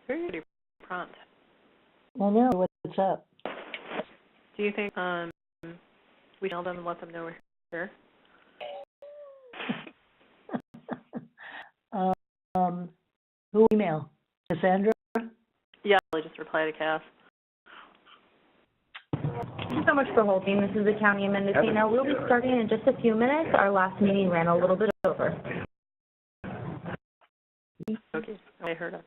Pretty prompt. I know. What's up? Do you think we tell them and let them know we're here? Who email? Cassandra? Yeah, I'll just reply to Cass. Thank you so much for holding. This is the County of Mendocino. We'll be starting in just a few minutes. Our last meeting ran a little bit over. Okay, I heard it.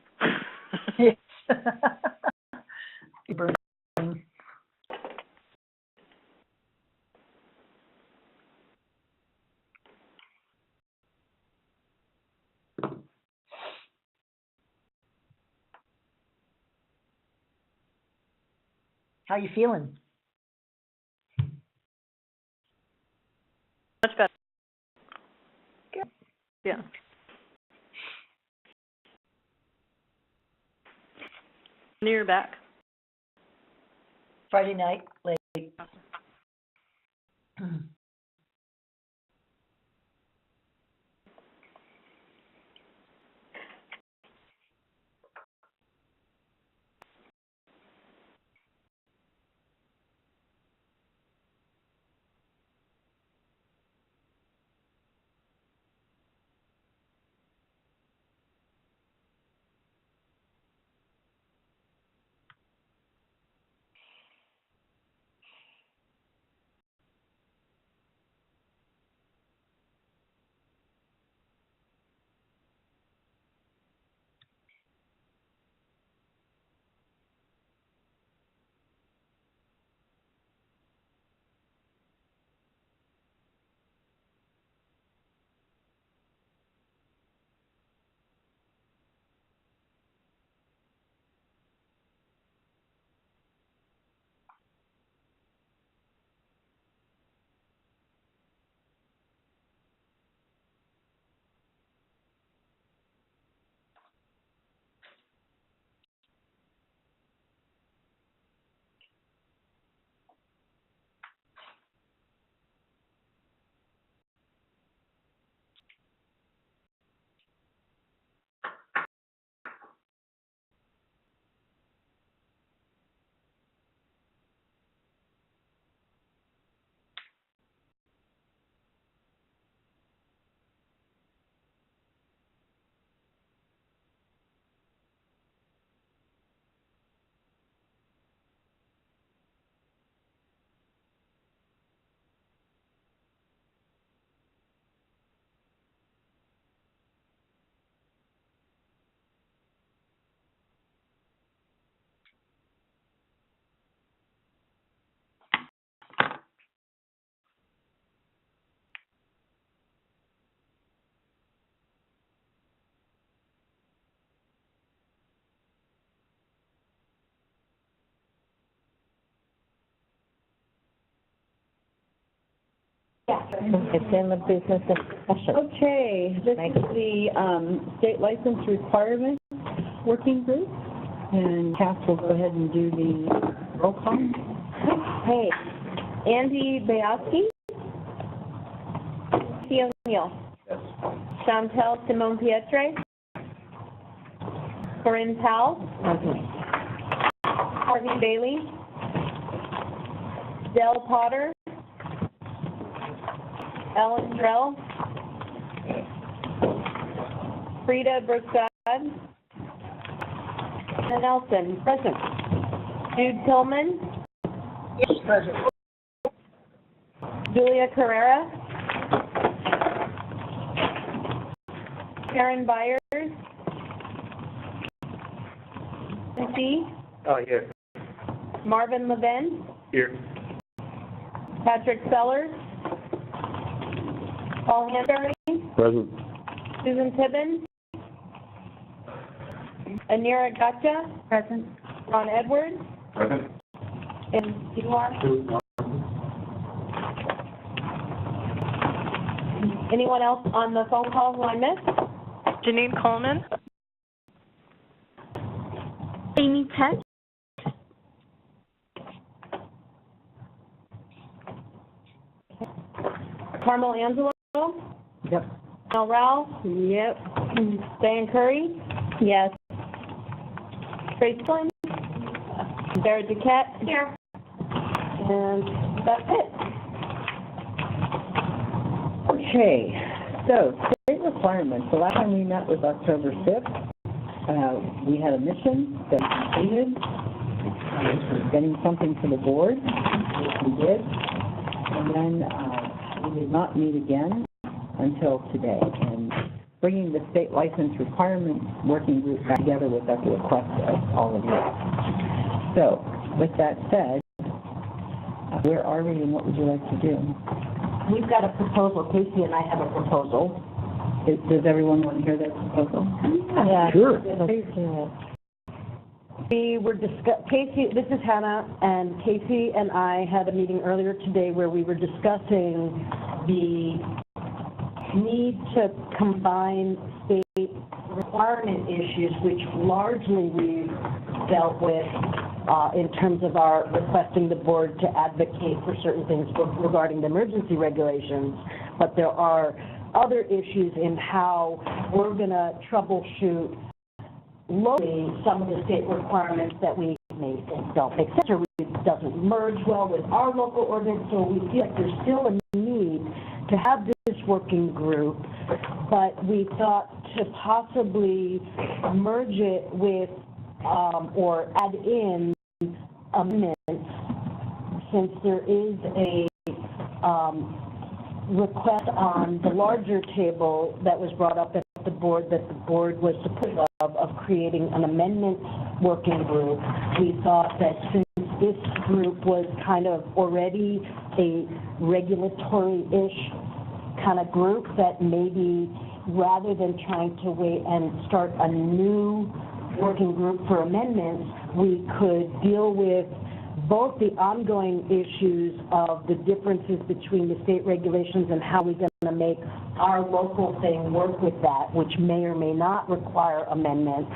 How you feeling? Much better. Good. Yeah. When you're back? Friday night, late. It's in the business discussion. Okay, this is the state license requirement working group, and Cass will go ahead and do the roll call. Hey, Andy Bayowski? Theo O'Neill? Yes. Chantel Simone Pietre? Corinne Powell? Harvey Bailey? Dell Potter? Ellen Drell? Frida Brookside? Anna Nelson, present. Jude Tillman? Yes, present. Julia Carrera? Karen Byers? Nancy? Here. Marvin Levin? Here. Patrick Sellers? Paul Hanbury? Present. Susan Tibbins? Anira Gotcha? Present. Ron Edwards? Present. And you are? Anyone else on the phone call who I missed? Janine Coleman? Amy Peck? Carmel Angelo? Yep. Al Rao? Yep. Diane Curry? Yes. Tracy Flynn. Sarah Duquette. Here. And that's it. Okay, so state requirements. The last time we met was October 5th. We had a mission that we completed, getting something to the board, which we did, and then we did not meet again until today. And bringing the state license requirements working group back together was at the request of all of you. So, with that said, where are we and what would you like to do? We've got a proposal. Casey and I have a proposal. Does everyone want to hear that proposal? Yeah. Sure. We were Casey, this is Hannah, and Casey and I had a meeting earlier today where we were discussing the need to combine state requirement issues, which largely we've dealt with in terms of our requesting the board to advocate for certain things regarding the emergency regulations, but there are other issues in how we're going to troubleshoot locally some of the state requirements that we may think don't make sense or doesn't merge well with our local ordinance. So we feel like there's still a need to have this working group, but we thought to possibly merge it with or add in amendments, since there is a request on the larger table that was brought up at the board that the board was supportive of creating an amendment working group. We thought that since this group was kind of already a regulatory-ish kind of group, that maybe rather than trying to wait and start a new working group for amendments, we could deal with both the ongoing issues of the differences between the state regulations and how we're going to make our local thing work with that, which may or may not require amendments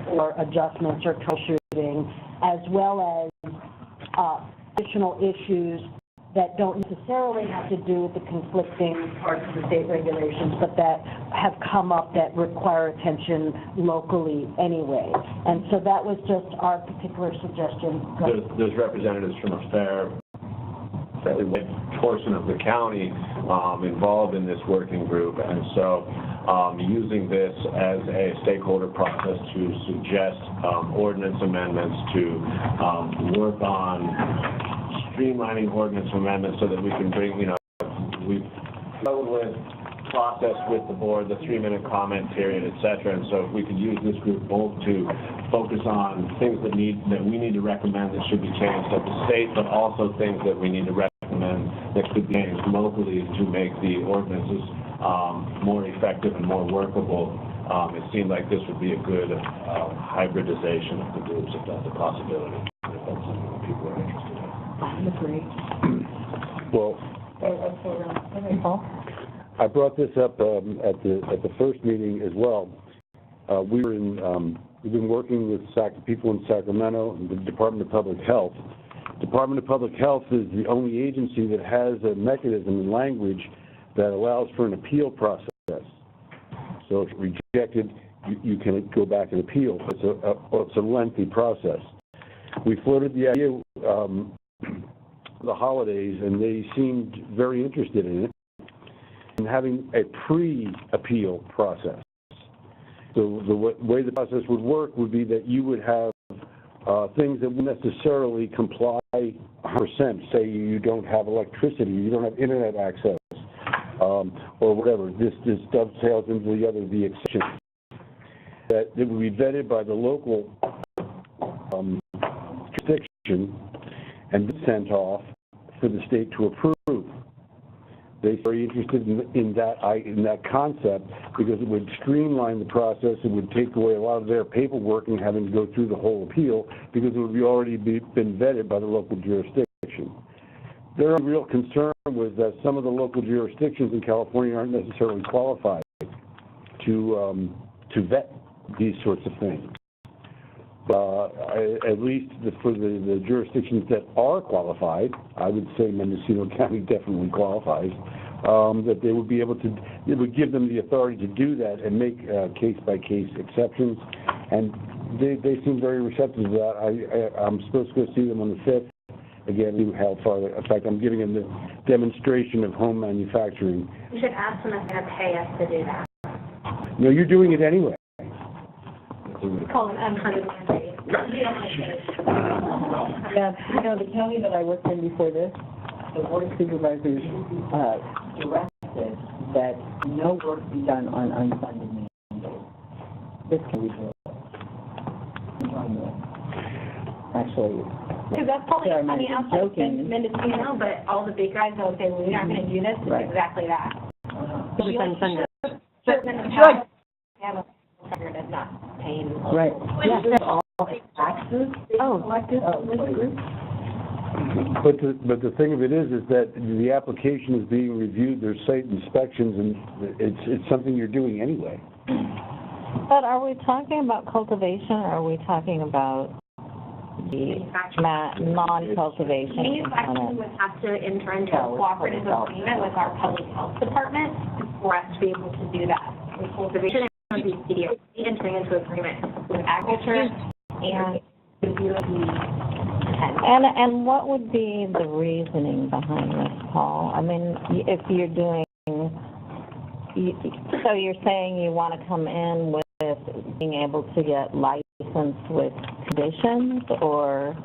or adjustments or troubleshooting, as well as additional issues that don't necessarily have to do with the conflicting parts of the state regulations, but that have come up that require attention locally anyway. And so that was just our particular suggestion. There's representatives from a fairly wide portion of the county involved in this working group, and so using this as a stakeholder process to suggest ordinance amendments, to work on streamlining ordinance amendments so that we can bring, we've dealt with process with the board, the 3-minute comment period, et cetera, and so if we could use this group both to focus on things that we need to recommend that should be changed at the state, but also things that we need to recommend that could be changed locally to make the ordinances more effective and more workable. It seemed like this would be a good hybridization of the groups, if that's a possibility, if that's something that people are interested in. Well, I brought this up at the first meeting as well. We've been working with people in Sacramento and the Department of Public Health. Department of Public Health is the only agency that has a mechanism and language that allows for an appeal process. So if rejected, you can go back and appeal. It's a lengthy process. We floated the idea the holidays, and they seemed very interested in it, and having a pre-appeal process. So the way the process would work would be that you would have things that wouldn't necessarily comply 100%. Say you don't have electricity, you don't have internet access, or whatever. This dovetails into the exception. That it would be vetted by the local jurisdiction and sent off for the state to approve. They're very interested in that concept because it would streamline the process. It would take away a lot of their paperwork and having to go through the whole appeal because it would be already been vetted by the local jurisdiction. Their real concern was that some of the local jurisdictions in California aren't necessarily qualified to vet these sorts of things. At least for the jurisdictions that are qualified, I would say Mendocino County definitely qualifies, that they would be able to, it would give them the authority to do that and make case-by-case exceptions and they seem very receptive to that. I'm supposed to go see them on the 5th. Again, see how far, in fact, I'm giving them the demonstration of home manufacturing. You should ask them if they're gonna pay us to do that. No, you're doing it anyway. Call it unfunded. Yeah, you know, the county that I worked in before this, the board of supervisors, directed that no work be done on unfunded mandates. This can be done. Actually, Because that's probably Sorry, on the I'm outside, joking. Mendocino, but all the big guys that will say, well, we're not gonna do this, Right. it's exactly that. We can send it. But in the Good. past, we have a record of not paying. right. Yeah, there's all taxes collected from this group. But the thing of it is that the application is being reviewed, there's site inspections, and it's something you're doing anyway. But are we talking about cultivation, or are we talking about the non-cultivation Manufacturing component? would have to enter into a cooperative agreement with our public health department for us to be able to do that. With cultivation, it would be CDO, entering into agreement with agriculture and review of the And what would be the reasoning behind this, Paul? I mean, if you're doing, so you're saying you want to come in with being able to get licensed with conditions, or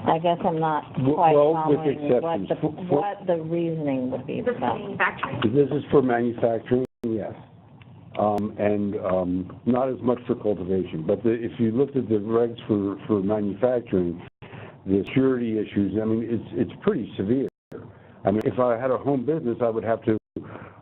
I guess I'm not quite Well, with following exceptions. what the reasoning would be Is this about. manufacturing? This is for manufacturing, yes. And not as much for cultivation. But if you looked at the regs for manufacturing, the security issues, I mean, it's pretty severe. I mean, if I had a home business, I would have to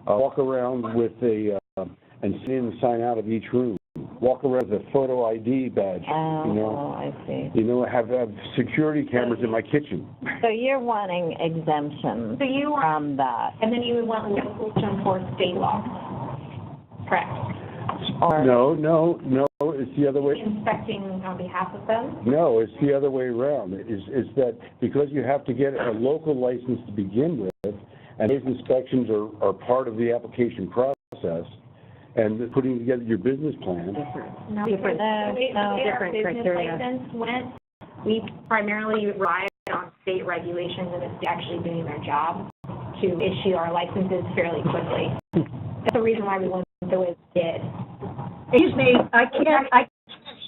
walk around with and sit in and sign out of each room. Walk around with a photo ID badge, you know. Oh, I see. You know, have security cameras in my kitchen. So you're wanting exemptions So you want, from that? and then you would want local to enforce state law. Correct. Or No, it's the other way. Inspecting on behalf of them? No, it's the other way around. Is that because you have to get a local license to begin with, and those inspections are part of the application process, and putting together your business plan. No, Different- different different criteria. license went, we primarily relied on state regulations and it's actually doing their job to issue our licenses fairly quickly. That's the reason why we went the way we did. Excuse me, I can't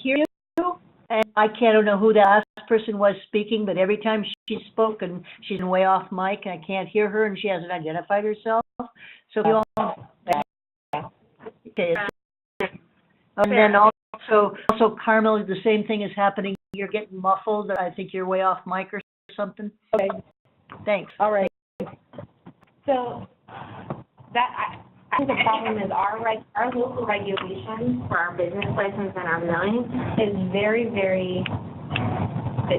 hear you, and I don't know who the last person was speaking, but every time she spoke, and she's way off mic, and I can't hear her, and she hasn't identified herself. So you all, okay. And then also Carmel, the same thing is happening. You're getting muffled. I think you're way off mic or something. Okay, Thanks. all right. So I think the problem is our local regulations for our business license and our milling is very, very,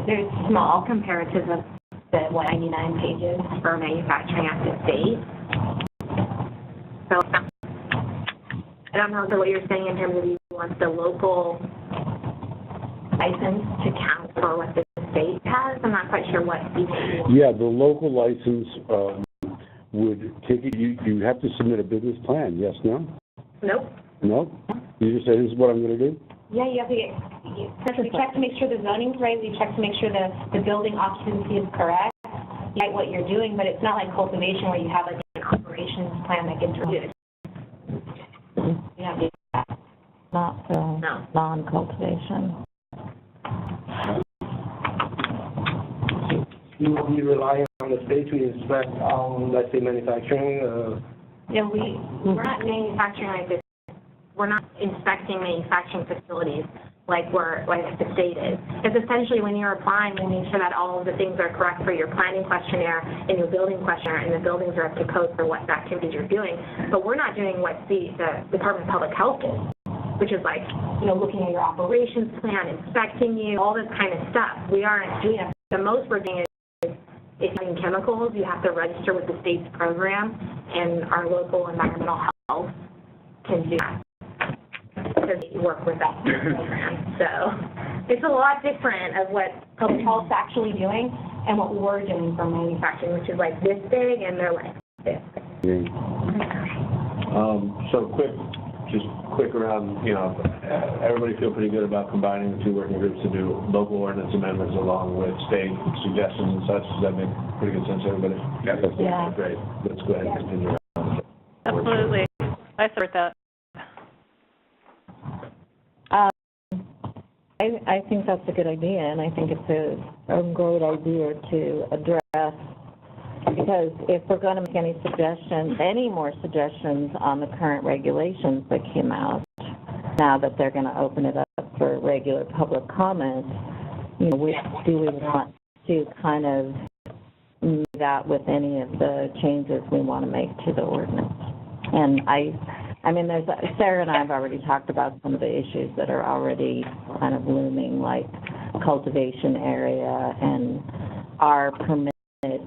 they're small comparative of the 199 pages for a manufacturing active state. So I don't know what you're saying in terms of you want the local license to count for what the state has. I'm not quite sure what you want. Yeah, the local license would take it. You have to submit a business plan. Yes, no? Nope. No? You just say this is what I'm going to do. Yeah, you have to we check to make sure the zoning's right, we check to make sure the building occupancy is correct, like what you're doing, but it's not like cultivation where you have like an operations plan that gets reviewed. You don't do that. not for No. non-cultivation? You rely on the state to inspect, let's say, manufacturing, Yeah, we're not manufacturing like this, we're not inspecting manufacturing facilities like the state is. It's essentially when you're applying, we make sure that all of the things are correct for your planning questionnaire and your building questionnaire, and the buildings are up to code for what activities you're doing. But we're not doing what the Department of Public Health is, which is like, looking at your operations plan, inspecting you, all this kind of stuff. We aren't doing that. The most we're doing is if you're using chemicals, you have to register with the state's program, and our local environmental health can do that because we work with that program. So it's a lot different of what public health's actually doing and what we're doing for manufacturing, which is like this big, and they're like this big. So quick just quick around, everybody feel pretty good about combining the two working groups to do local ordinance amendments along with state suggestions and such? Does that make pretty good sense to everybody? Yeah. Great. Let's go ahead and continue. Absolutely. I support that. I think that's a good idea, and I think it's a great idea to address, because if we're going to make any more suggestions on the current regulations that came out, now that they're going to open it up for regular public comment, do we want to kind of meet that with any of the changes we want to make to the ordinance? And Sarah and I have already talked about some of the issues that are already kind of looming, like cultivation area and our permit types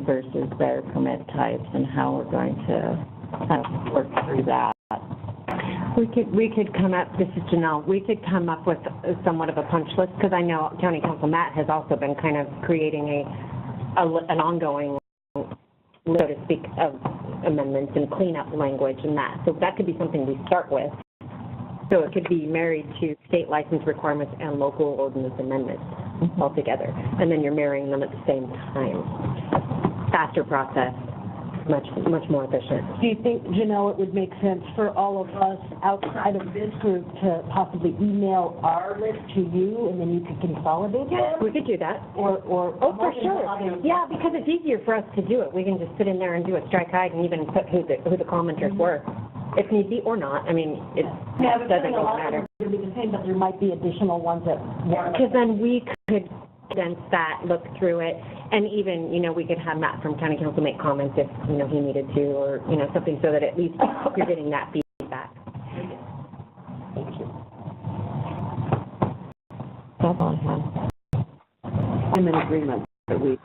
versus their permit types, and how we're going to kind of work through that. We could come up, this is Janelle, we could come up with somewhat of a punch list, because I know County Council Matt has also been kind of creating an ongoing, so to speak, of amendments and cleanup language and that. So that could be something we start with. So it could be married to state license requirements and local ordinance amendments altogether. And then you're marrying them at the same time. Faster process, much more efficient. Do you think, Janelle, it would make sense for all of us outside of this group to possibly email our list to you, and then you could consolidate it? We could do that. Or Oh, for sure. Yeah, because it's easier for us to do it. We can just sit in there and do a strike hide and even put who the commenters were, if need be, or not. I mean, it doesn't really matter. It would be the same, but there might be additional ones that weren't. Because then we could condense that, look through it, and even, we could have Matt from County Council make comments if, he needed to, or, something, so that at least you're getting that feedback. Thank you. That's all I have. I'm in agreement that we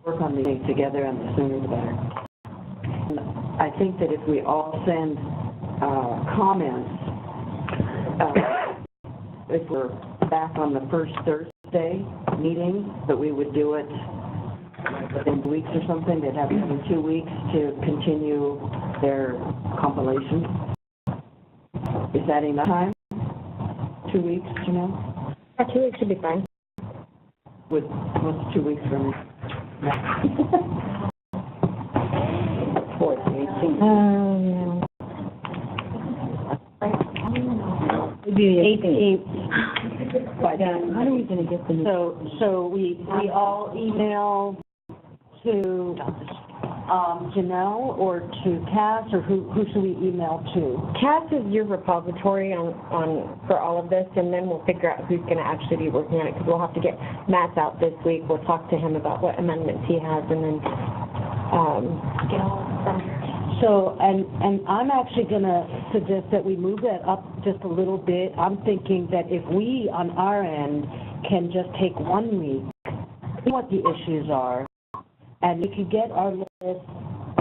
work on these things together, and the sooner the better. And I think that if we all send comments, if we're back on the first Thursday meeting, that we would do it within 2 weeks or something. They'd have 2 weeks to continue their compilation. Is that enough time? 2 weeks, Janelle? 2 weeks should be fine. What's 2 weeks from now? 18th. Maybe 18th. How are we going to get the... So we all email to Janelle or to Cass, or who should we email to? Cass is your repository on for all of this, and then we'll figure out who's going to actually be working on it, because we'll have to get Matt's out this week. We'll talk to him about what amendments he has, and then get all of them. So, and I'm actually going to suggest that we move that up just a little bit. I'm thinking that if we, on our end, can just take 1 week, see what the issues are, and we could get our list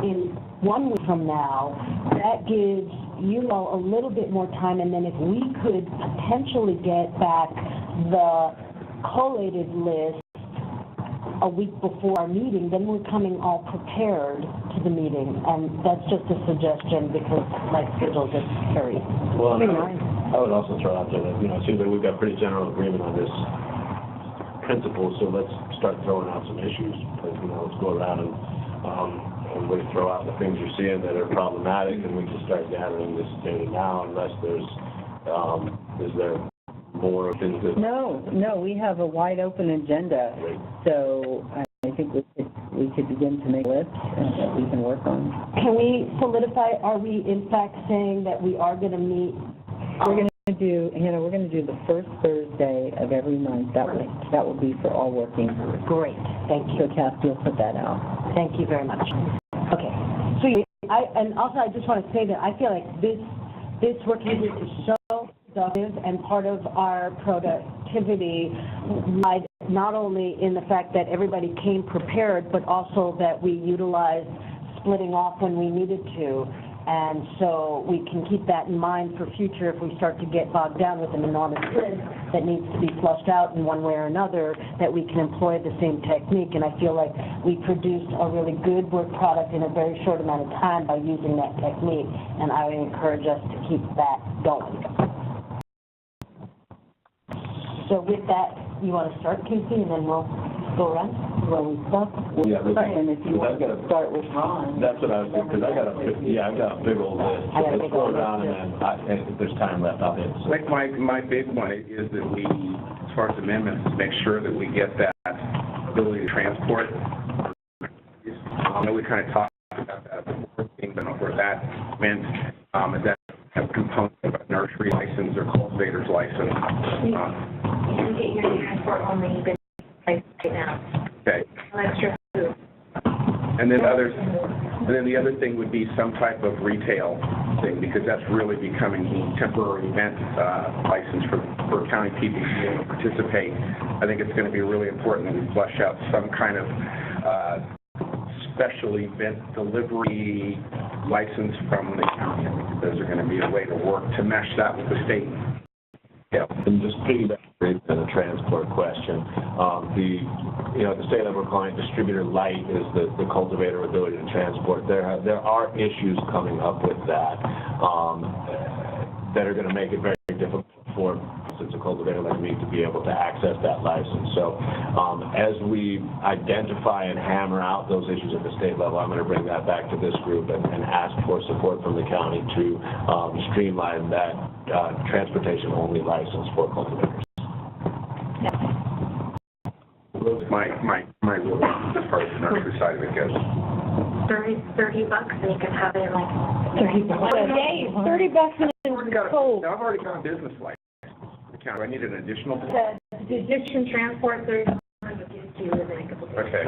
in 1 week from now, that gives you all a little bit more time, and then if we could potentially get back the collated list a week before our meeting, then we're coming all prepared to the meeting. And that's just a suggestion, because my schedule gets carried. Well, I would also throw out there that, it seems like we've got pretty general agreement on this principle, so let's start throwing out some issues. Like, let's go around and really throw out the things you're seeing that are problematic, and we can start gathering this data now, unless is there more things that... No, we have a wide open agenda, so I think we could begin to make lists that we can work on. Can we solidify, are we in fact saying that we are going to meet? We're going to do, Hannah, we're going to do the first Thursday of every month. That will be for all working groups. Great, thank you. So Kathy will put that out. Thank you very much. Okay, so and also I just want to say that I feel like this working group is so productive, and part of our productivity lied not only in the fact that everybody came prepared, but also that we utilized splitting off when we needed to. And so we can keep that in mind for future if we start to get bogged down with an enormous list. that needs to be flushed out in one way or another, that we can employ the same technique. And I feel like we produced a really good work product in a very short amount of time by using that technique, and I would encourage us to keep that going. So with that, you want to start, Casey, and then we'll go around where we stop? Yeah, And if you want to start with Ron. that's what I was thinking, because I've got a big old list. I got a Let's big go old list, around and then, if there's time left, I'll hit. Like my big one is that we, as far as amendments, make sure that we get that ability to transport. I know we kind of talked about that before, where that meant, is that a component of a nursery license or cultivator's license. You get your transport only business license right now. Okay. No extra food. And then the other thing would be some type of retail thing, because that's really becoming the temporary event license for county people to be able to participate. I think it's going to be really important that we flesh out some kind of special event delivery license from the county. I think those are going to be a way to work to mesh that with the state. Yeah, and just piggyback on the transport question, the state level client distributor light is the cultivator ability to transport. There are issues coming up with that that are going to make it very difficult for a cultivator like me to be able to access that license. So as we identify and hammer out those issues at the state level, I'm going to bring that back to this group and ask for support from the county to streamline that transportation-only license for cultivators. My rule as far as the nursery side of it goes. $30 and you can have it in like 30 days. $30 I've sold. already got a business license. Do I need an additional? the distribution transport $30 will give it to you within a couple days. Okay.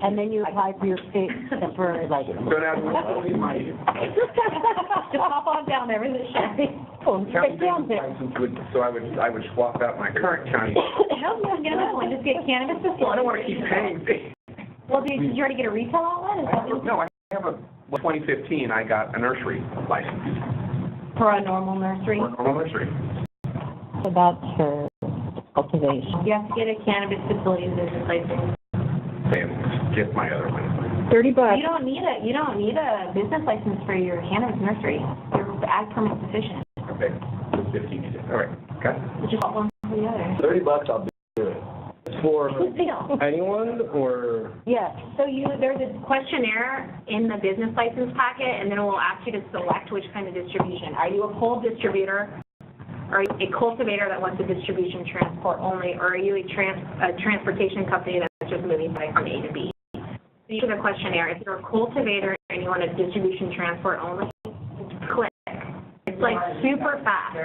And then you apply for your state temporary license. So now, my Just hop on down there, isn't it, Sherry? county Right down business there. license would, so I would swap out my current county. Hell, yeah, get another one, just get cannabis Well, I facility. don't want to keep paying. Well, did you already get a retail outlet? Is that No, I have 2015, I got a nursery license for a normal nursery? for a normal nursery. So that's for cultivation. You have to get a cannabis facility business license. And get my other one. $30. You don't need a business license for your cannabis nursery. Your ag permit sufficient. Okay, 15 you did. All right, got it. You just want one for the other. $30, I'll do it. For Good deal. anyone, or? Yes. So there's a questionnaire in the business license packet, and then it will ask you to select which kind of distribution. Are you a whole distributor? Are you a cultivator that wants a distribution transport only, or are you a transportation company that's just moving from A to B? So you get a questionnaire. If you're a cultivator and you want a distribution transport only, click. It's like super fast.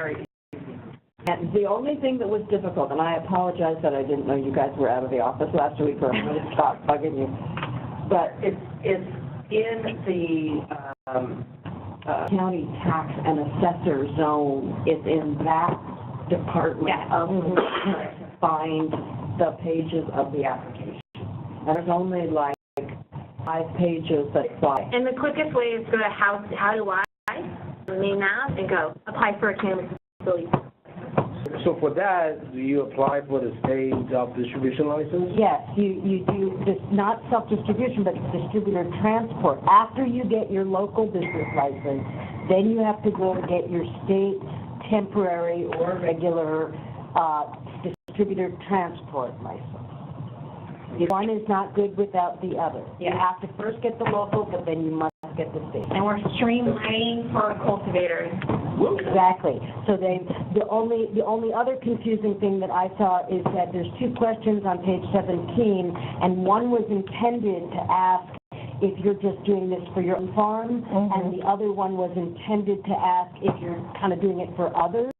And the only thing that was difficult, and I apologize that I didn't know you guys were out of the office last week, or I'm going to stop bugging you, but it's in the county tax and assessor zone. It's in that department of to find the pages of the application. And there's only like 5 pages that apply. And the quickest way is to go to how do I, main map, and go apply for a cannabis facility. So for that, do you apply for the state distribution license? Yes, you do, this, not self-distribution, but distributor transport. After you get your local business license, then you have to go and get your state temporary or regular distributor transport license. One is not good without the other. You have to first get the local, but then you must get the state. And we're streamlining for cultivators. Exactly. So the only other confusing thing that I saw is that there's 2 questions on page 17, and one was intended to ask if you're just doing this for your own farm, and the other one was intended to ask if you're kind of doing it for others.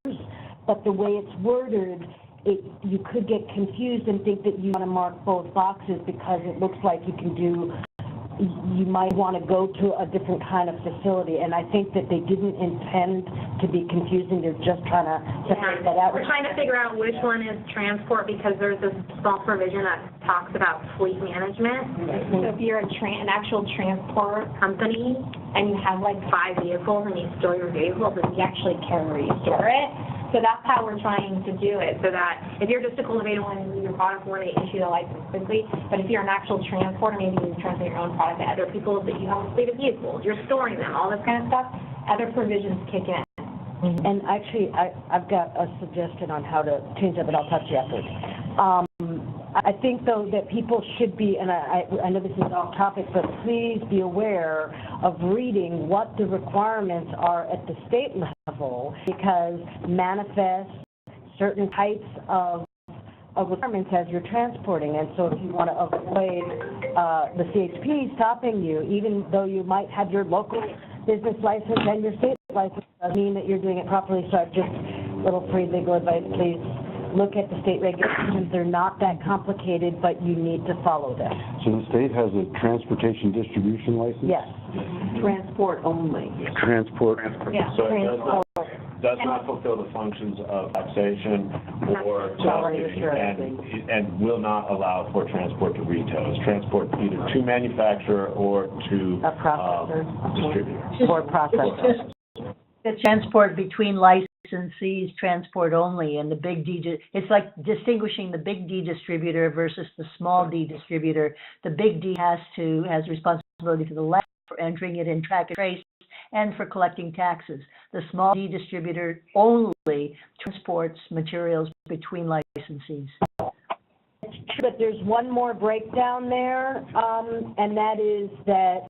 But the way it's worded, you could get confused and think that you want to mark both boxes because it looks like you might want to go to a different kind of facility, and I think that they didn't intend to be confusing. They're just trying to separate that out. We're trying to figure out which one is transport, because there's this small provision that talks about fleet management. So if you're an actual transport company and you have like 5 vehicles and you store your vehicles, and you actually care where you store it, So that's how we're trying to do it, so that if you're just a cultivator wanting to move your product, we're going to issue the license quickly. But if you're an actual transporter, maybe you transfer your own product to other people, that you have a fleet of vehicles, you're storing them, all this kind of stuff, other provisions kick in. And actually, I've got a suggestion on how to change that, but I'll talk to you afterwards. I think, though, that people should be, and I know this is off topic, but please be aware of reading what the requirements are at the state level, because manifest certain types of requirements as you're transporting. And so if you want to avoid the CHP stopping you, even though you might have your local business license and your state license, doesn't mean that you're doing it properly. So just a little free legal advice, please. Look at the state regulations. They're not that complicated, but you need to follow them. So the state has a transportation distribution license? Yes. Transport only. Transport. Yeah. So it does not fulfill the functions of taxation or and will not allow for transport to retail. It's transport either to manufacturer or to A processor. distributor. Or processor. The transport between licensees, transport only, and the big D, it's like distinguishing the big D distributor versus the small D distributor. The big D has responsibility for the lab, for entering it in track and trace, and for collecting taxes. The small D distributor only transports materials between licensees. But there's one more breakdown there, and that is that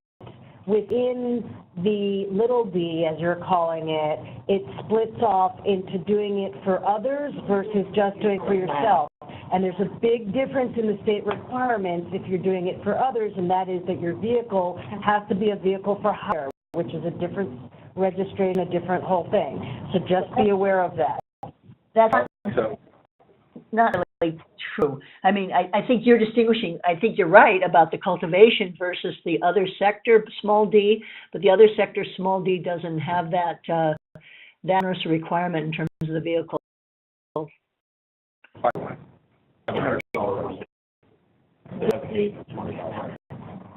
within the little d, as you're calling it, it splits off into doing it for others versus just doing it for yourself. And there's a big difference in the state requirements if you're doing it for others, and that is that your vehicle has to be a vehicle for hire, which is a different registration, a different whole thing. So just be aware of that. That's So, not really true. I mean, I think you're distinguishing, I think you're right about the cultivation versus the other sector, small d, but the other sector, small d, doesn't have that onerous requirement in terms of the vehicle.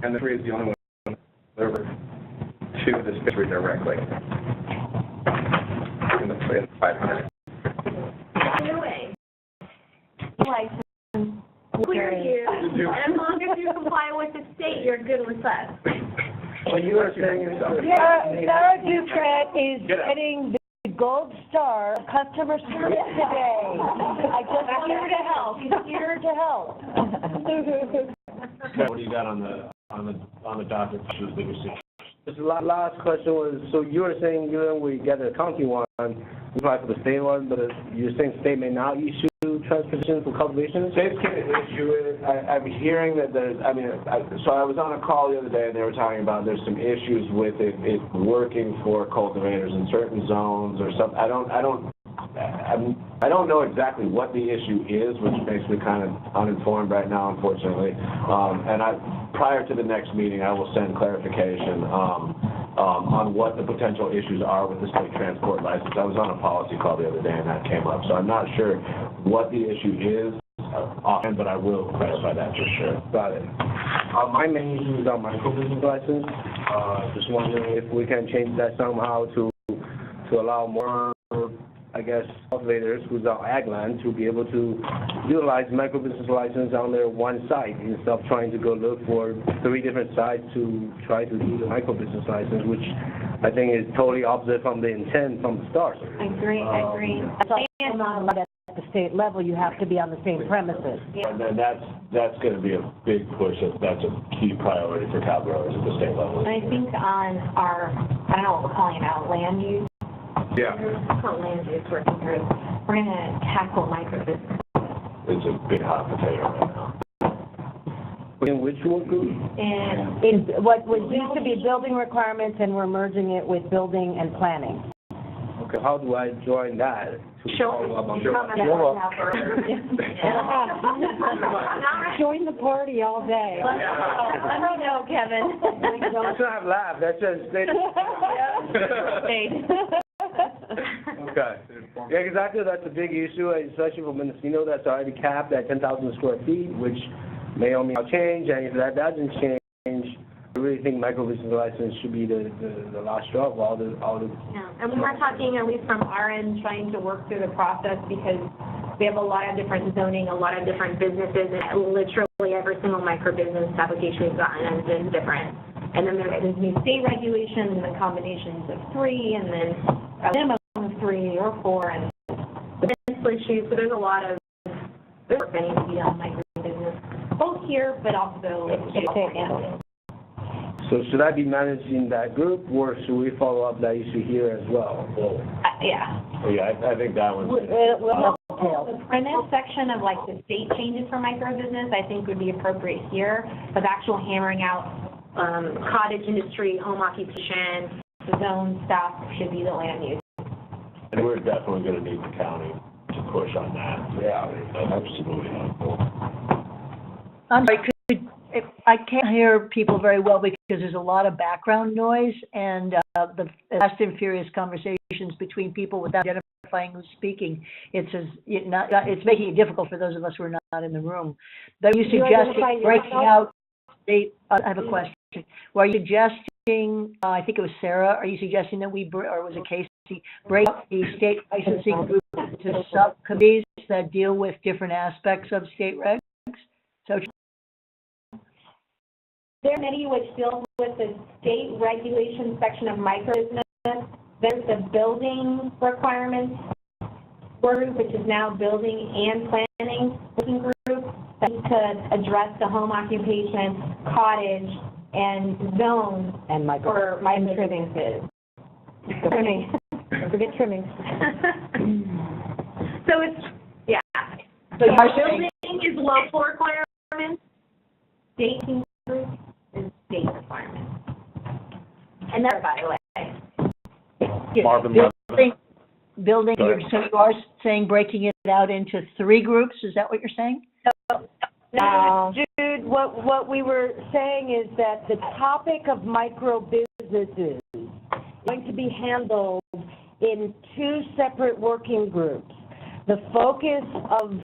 and the three is the only one over to the distributor directly. And the three is 500. Either way, license, clear you, and as long as you comply with the state, you're good with us. Well, you were saying. Sarah Duquette is getting the gold star of customer service today. I just want her to help. She's here to help. What do you got on the docket issues that we see? This last question was, so you were saying even we get a county one, we apply for the state one, but you're saying state may not issue transportation for cultivation? States can issue it. I'm hearing that there's, so I was on a call the other day and they were talking about there's some issues with it working for cultivators in certain zones or something. I don't know exactly what the issue is, which makes me kind of uninformed right now, unfortunately. And prior to the next meeting, I will send clarification on what the potential issues are with the state transport license. I was on a policy call the other day and that came up, so I'm not sure what the issue is offhand, but I will clarify that for sure. Got it. My main issue is on micro business license. Just wondering if we can change that somehow to allow more, I guess, cultivators who's on ag land to be able to utilize micro business license on their one site instead of trying to go look for 3 different sites to try to do the micro business license, which I think is totally opposite from the intent from the start. I agree. It's not allowed at the state level. You have to be on the same premises. And then that's going to be a big push. That's a key priority for cow growers at the state level. And I think on our, I don't know what we're calling it now, land use. Yeah. It's called land use working group. We're going to tackle micro business. It's a big hot potato right now. In which work group? And In what used to be building requirements, and we're merging it with building and planning. Okay, how do I join that? show up on Join the party all day. Let me know, Kevin. That's not laugh, that's just state. Okay. Yeah, exactly, that's a big issue, especially for Mendocino, that's already capped at 10,000 square feet, which may or may not change, and if that doesn't change, I really think micro business license should be the last straw of all the. Yeah, and we were talking, at least from our end, trying to work through the process because we have a lot of different zoning, a lot of different businesses, and literally every single micro business application we've gotten has been different. And then there's new state regulations and the combinations of 3, and then a minimum of 3 or 4, and potential issues. So there's a lot of work that needs to be done in micro business, both here, but also in So should I be managing that group, or should we follow up that issue here as well? yeah. Yeah, I think that one's. The premise section of like the state changes for micro business, I think would be appropriate here, but the actual hammering out cottage industry, home occupation, zone stuff should be the land use. And we're definitely going to need the county to push on that. Yeah, absolutely. I'm sorry, I can't hear people very well because there's a lot of background noise and the fast and furious conversations between people without identifying who's speaking. It's making it difficult for those of us who are not in the room. But you suggesting breaking out state, I have a question. Were you suggesting, I think it was Sarah, are you suggesting that or was it Casey, break up the state licensing group into subcommittees that deal with different aspects of state regs? So There committee which deals with the state regulation section of micro business. There's the building requirements group, which is now building and planning working group that needs to address the home occupation, cottage, and zone And micro. for micro trimming. businesses. Trimming. Don't forget trimming. So it's, yeah. So you're Building is local requirements, state group is state requirements. And that, by the way. Marvin building, so you are saying breaking it out into 3 groups, is that what you're saying? No, Jude, what we were saying is that the topic of micro businesses is going to be handled in 2 separate working groups. The focus of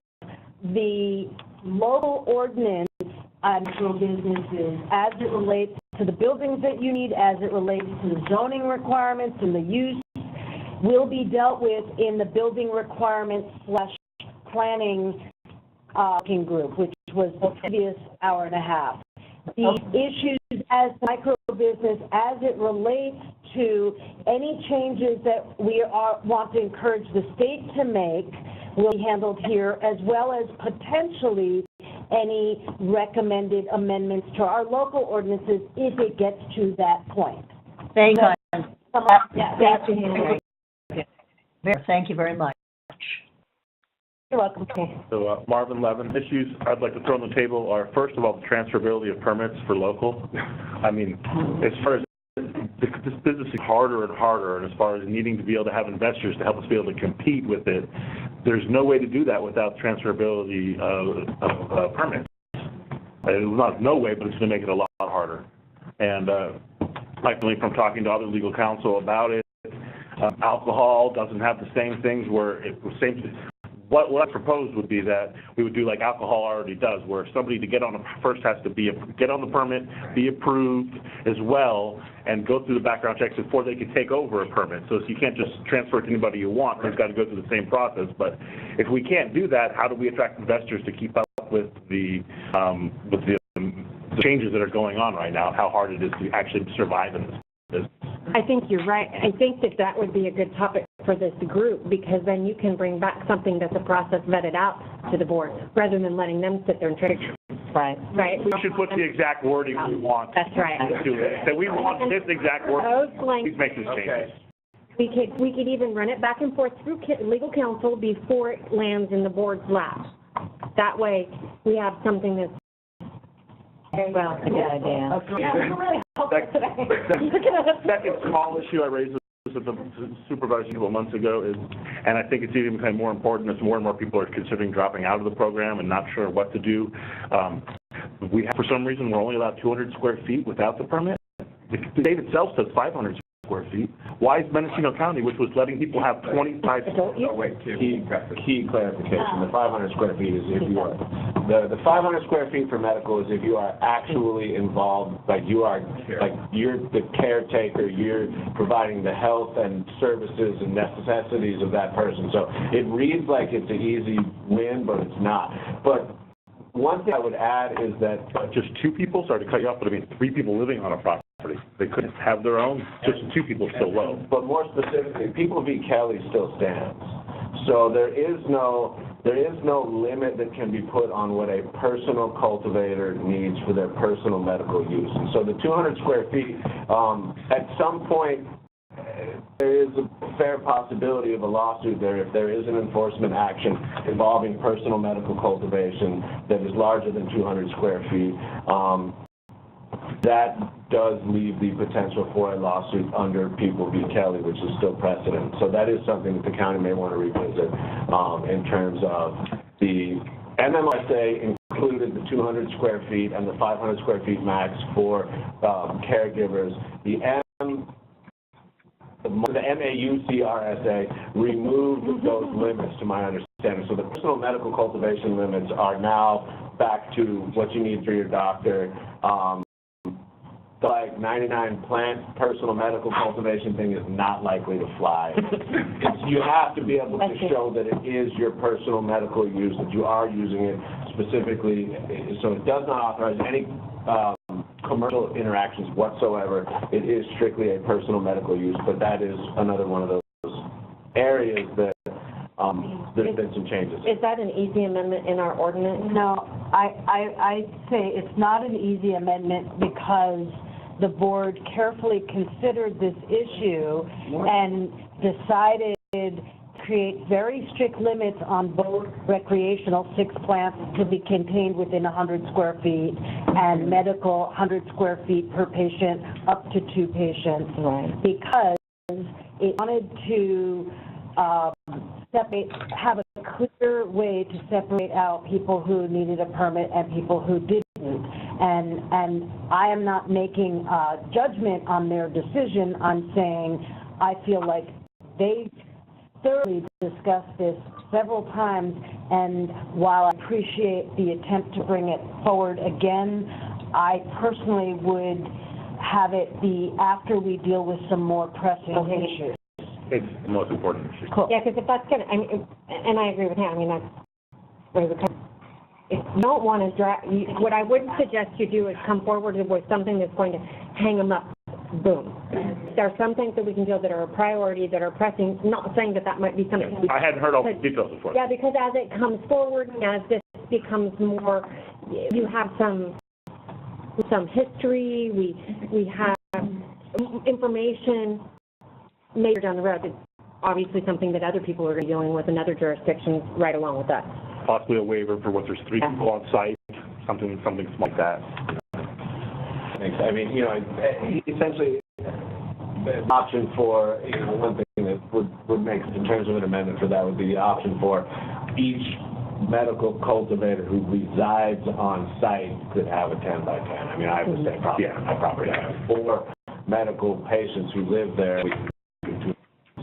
the local ordinance on micro businesses as it relates to the buildings that you need, as it relates to the zoning requirements and the use, will be dealt with in the building requirements / planning working group, which was the previous hour and a half. The issues as micro business, as it relates to any changes that we want to encourage the state to make, will be handled here, as well as potentially any recommended amendments to our local ordinances if it gets to that point. Thank you. Thank you very much. You're welcome. So Marvin Levin, issues I'd like to throw on the table are, first of all, the transferability of permits for local. I mean, as far as this business is harder and harder, and as far as needing to be able to have investors to help us be able to compete with it, there's no way to do that without transferability of permits. Not no way, but it's going to make it a lot harder. And likely from talking to other legal counsel about it, alcohol doesn't have the same things where what I proposed would be that we would do like alcohol already does, where somebody to get on first has to get on the permit, be approved as well, and go through the background checks before they can take over a permit. So you can't just transfer it to anybody you want. It's got to go through the same process. But if we can't do that, how do we attract investors to keep up with the changes that are going on right now? How hard it is to actually survive in this business. I think you're right. I think that would be a good topic for this group, because then you can bring back something that's a process vetted out to the board, rather than letting them sit there and try to. Right. Right. We should put the exact wording we want. That's right. To it. That we want this exact wording. Please make these changes. We could even run it back and forth through legal counsel before it lands in the board's lap. That way, we have something that's well, a good idea. Second small issue I raised with the supervisor a couple of months ago is, and I think it's even becoming more important as more and more people are considering dropping out of the program and not sure what to do. For some reason, we're only allowed 200 square feet without the permit. The state itself says 500 square feet. Why is Mendocino County, which was letting people have 25? Oh, wait, key clarification, the 500 square feet is if you are, the 500 square feet for medical is if you are actually involved, like you're the caretaker, you're providing the health and services and necessities of that person. So it reads like it's an easy win, but it's not. But one thing I would add is that Just two people, sorry to cut you off, but I mean, three people living on a property. They couldn't have their own, just two people still low. But more specifically, People v. Kelly still stands. So there is no limit that can be put on what a personal cultivator needs for their personal medical use. And so the 200 square feet, at some point, there is a fair possibility of a lawsuit there if there is an enforcement action involving personal medical cultivation that is larger than 200 square feet. That does leave the potential for a lawsuit under People v. Kelly, which is still precedent. So that is something that the county may want to revisit in terms of the MMSA included the 200 square feet and the 500 square feet max for caregivers. The MAUCRSA removed those limits, to my understanding. So the personal medical cultivation limits are now back to what you need for your doctor. The 99 plant personal medical cultivation thing is not likely to fly. You have to be able to show that it is your personal medical use, that you are using it specifically. So it does not authorize any commercial interactions whatsoever. It is strictly a personal medical use, but that is another one of those areas that there's been some changes. Is that an easy amendment in our ordinance? No, I say it's not an easy amendment because the board carefully considered this issue and decided to create very strict limits on both recreational 6 plants to be contained within 100 square feet and medical 100 square feet per patient up to 2 patients. Right. Because it wanted to have a clear way to separate out people who needed a permit and people who didn't. And I am not making a judgment on their decision. I'm saying I feel like they thoroughly discussed this several times, and while I appreciate the attempt to bring it forward again, I personally would have it be after we deal with some more pressing issues. It's the most important issue. Cool. Yeah, because if that's gonna, I mean, and I agree with him, I mean, that's where the, if you don't want to what I would suggest you do is come forward with something that's going to hang them up, boom. There are some things that we can do that are a priority, that are pressing, not saying that that might be something. I hadn't heard all the details before. Yeah, because as it comes forward, and as this becomes more, you have some history, we have information, maybe down the road, it's obviously something that other people are going to be dealing with in other jurisdictions right along with us. Possibly a waiver for what there's 3 people on site, something like that. I mean, essentially, the option for, one thing that would make, in terms of an amendment for that, would be the option for each medical cultivator who resides on site could have a 10 by 10. I mean, I have the same property on my property. I have 4 medical patients who live there.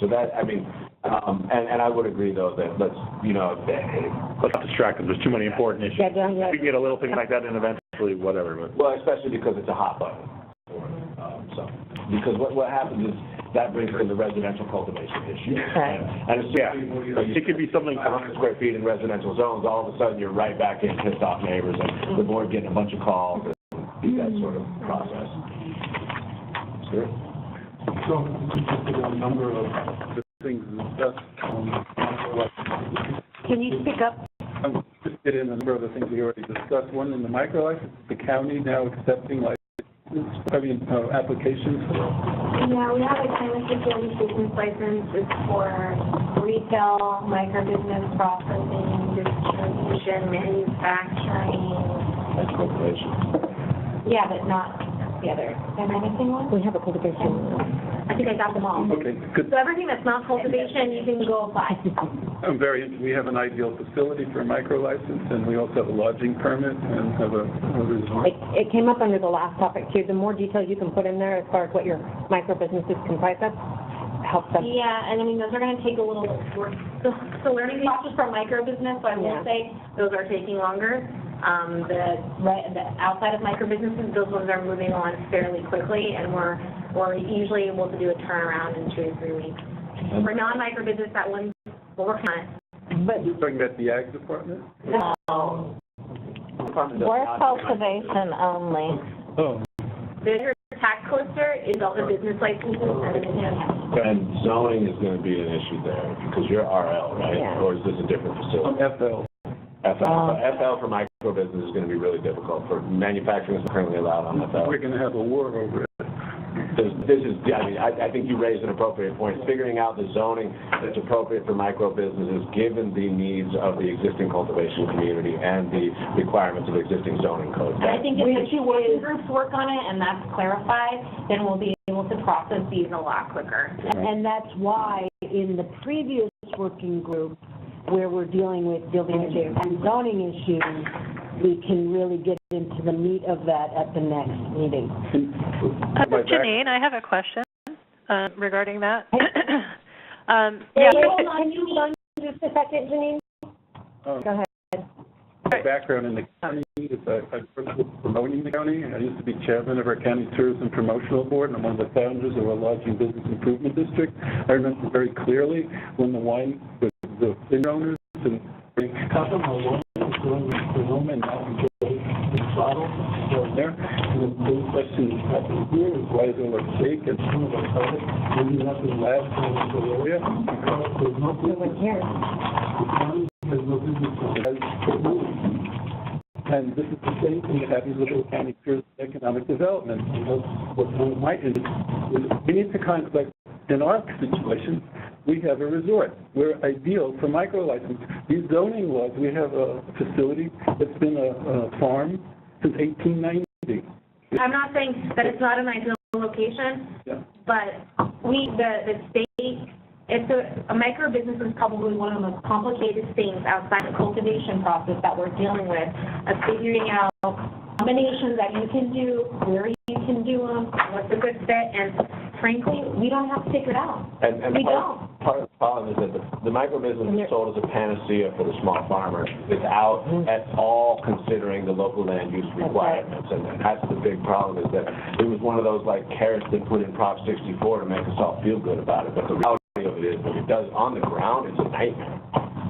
So that, I mean, and I would agree, though, that let's not distract them. There's too many important issues. Yeah. We can get a little thing like that and eventually whatever. But. Well, especially because it's a hot button. Because what happens is that brings in the residential cultivation issue. Right. And it's it could be something 100 square feet in residential zones. All of a sudden, you're right back in pissed off neighbors and the board getting a bunch of calls and that sort of process. Sure. So, a number of the things discussed. Can you speak up? I'm interested in a number of the things we already discussed. One, in the micro license, the county now accepting applications. Yeah, we have a cannabis facility business license. It's for retail, micro-business processing, distribution, manufacturing. That's cultivation. Yeah, but not the other? Am I missing one? We have a cultivation. I think I got them all. Okay, good. So everything that's not cultivation, you can go apply. We have an ideal facility for a micro license, and we also have a lodging permit and have a resort. It came up under the last topic too. The more detail you can put in there as far as what your micro businesses comprise of, helps them. Yeah, and I mean, those are gonna take a little work. The learning process for micro business, so I will say, those are taking longer. The outside of micro businesses, those ones are moving on fairly quickly, and we're usually able to do a turnaround in 2 to 3 weeks. For non-micro business, that one, we're working on it. But you're talking about the ag department? No. We're cultivation only. Oh. The tax collector is all the business licenses and And zoning is gonna be an issue there, because you're RL, right? Yeah. Or is this a different facility? FL. FL for micro business is gonna be really difficult. For manufacturing is currently allowed on FL. We're gonna have a war over it. I think you raised an appropriate point. Figuring out the zoning that's appropriate for micro businesses, given the needs of the existing cultivation community and the requirements of existing zoning codes. I think if the two working groups work on it and that's clarified, then we'll be able to process these a lot quicker. And that's why in the previous working group, where we're dealing with building and zoning issues, we can really get into the meat of that at the next meeting. Janine, I have a question regarding that. Hold on, you hold on just a second, Janine. Go ahead. My background in the county is I worked with promoting the county. I used to be chairman of our county tourism promotional board, and I'm one of the founders of our lodging business improvement district. I remember very clearly when the wine, the inn owners and how come our wine is going to home and not enjoy the bottle going there? And the main question that happens here is why is there like steak and some of our products maybe not in labs in the area? Because there's no business here. The county has no business that has technology. And this is the same thing that happens with the county tourism economic development. You know, what might is we need to kind of like, in our situation, we have a resort. We're ideal for micro license. These zoning laws, we have a facility that's been a farm since 1890. I'm not saying that it's not an ideal location, but the state, a micro business is probably one of the most complicated things outside the cultivation process that we're dealing with, of figuring out combinations that you can do, where you can do them, what's a good fit, and frankly, we don't have to figure it out. And we don't. Part of the problem is that the micro business is sold as a panacea for the small farmer without at all considering the local land use requirements. And that's the big problem, is that it was one of those like carrots that put in Prop 64 to make us all feel good about it. But the reality of it is that it does on the ground, it's a nightmare.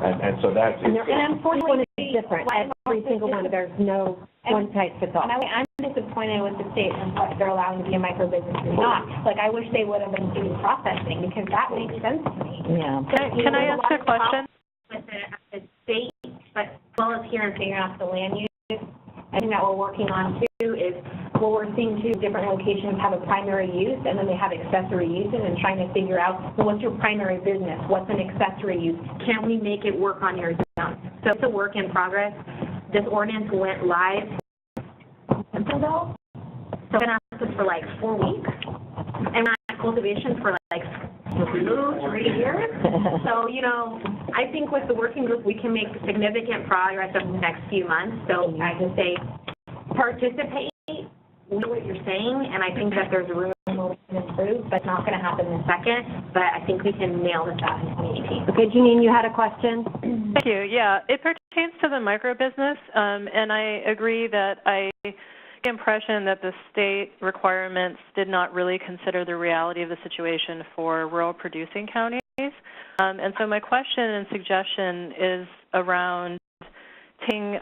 And so that's it. And unfortunately, it's different. Every single one, there's no one size fits all. And I'm disappointed with the state and what they're allowing to be a micro business or not. Like, I wish they would have been doing processing, because that makes sense to me. Yeah. Can I ask a question? With the state, but as well as here in figuring out the land use, I think that we're working on too is what we're seeing too, different locations have a primary use and then they have accessory uses, and trying to figure out, well, what's your primary business? What's an accessory use? Can we make it work on your zone? So it's a work in progress. This ordinance went live months ago. So I've been at this for like 4 weeks. And we're at cultivation for like 2-3 years. So, you know, I think with the working group, we can make significant progress over the next few months. So I just say, participate, we know what you're saying, and I think that there's room where we can improve, but it's not going to happen in a second. But I think we can nail this out in 2018. Okay, Janine, you had a question? Thank you. Yeah, it pertains to the micro business, and I agree that I get the impression that the state requirements did not really consider the reality of the situation for rural producing counties. And so my question and suggestion is around taking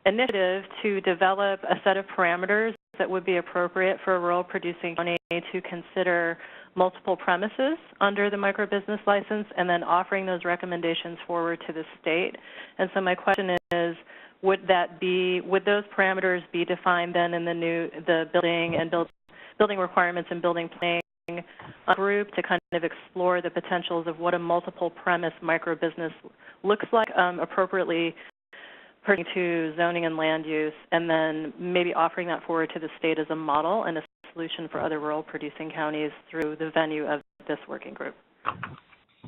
initiative to develop a set of parameters that would be appropriate for a rural producing county to consider multiple premises under the microbusiness license, and then offering those recommendations forward to the state. And so my question is, would those parameters be defined then in the building requirements and building planning group to kind of explore the potentials of what a multiple premise microbusiness looks like, appropriately pertaining to zoning and land use, and then maybe offering that forward to the state as a model and a solution for other rural producing counties through the venue of this working group.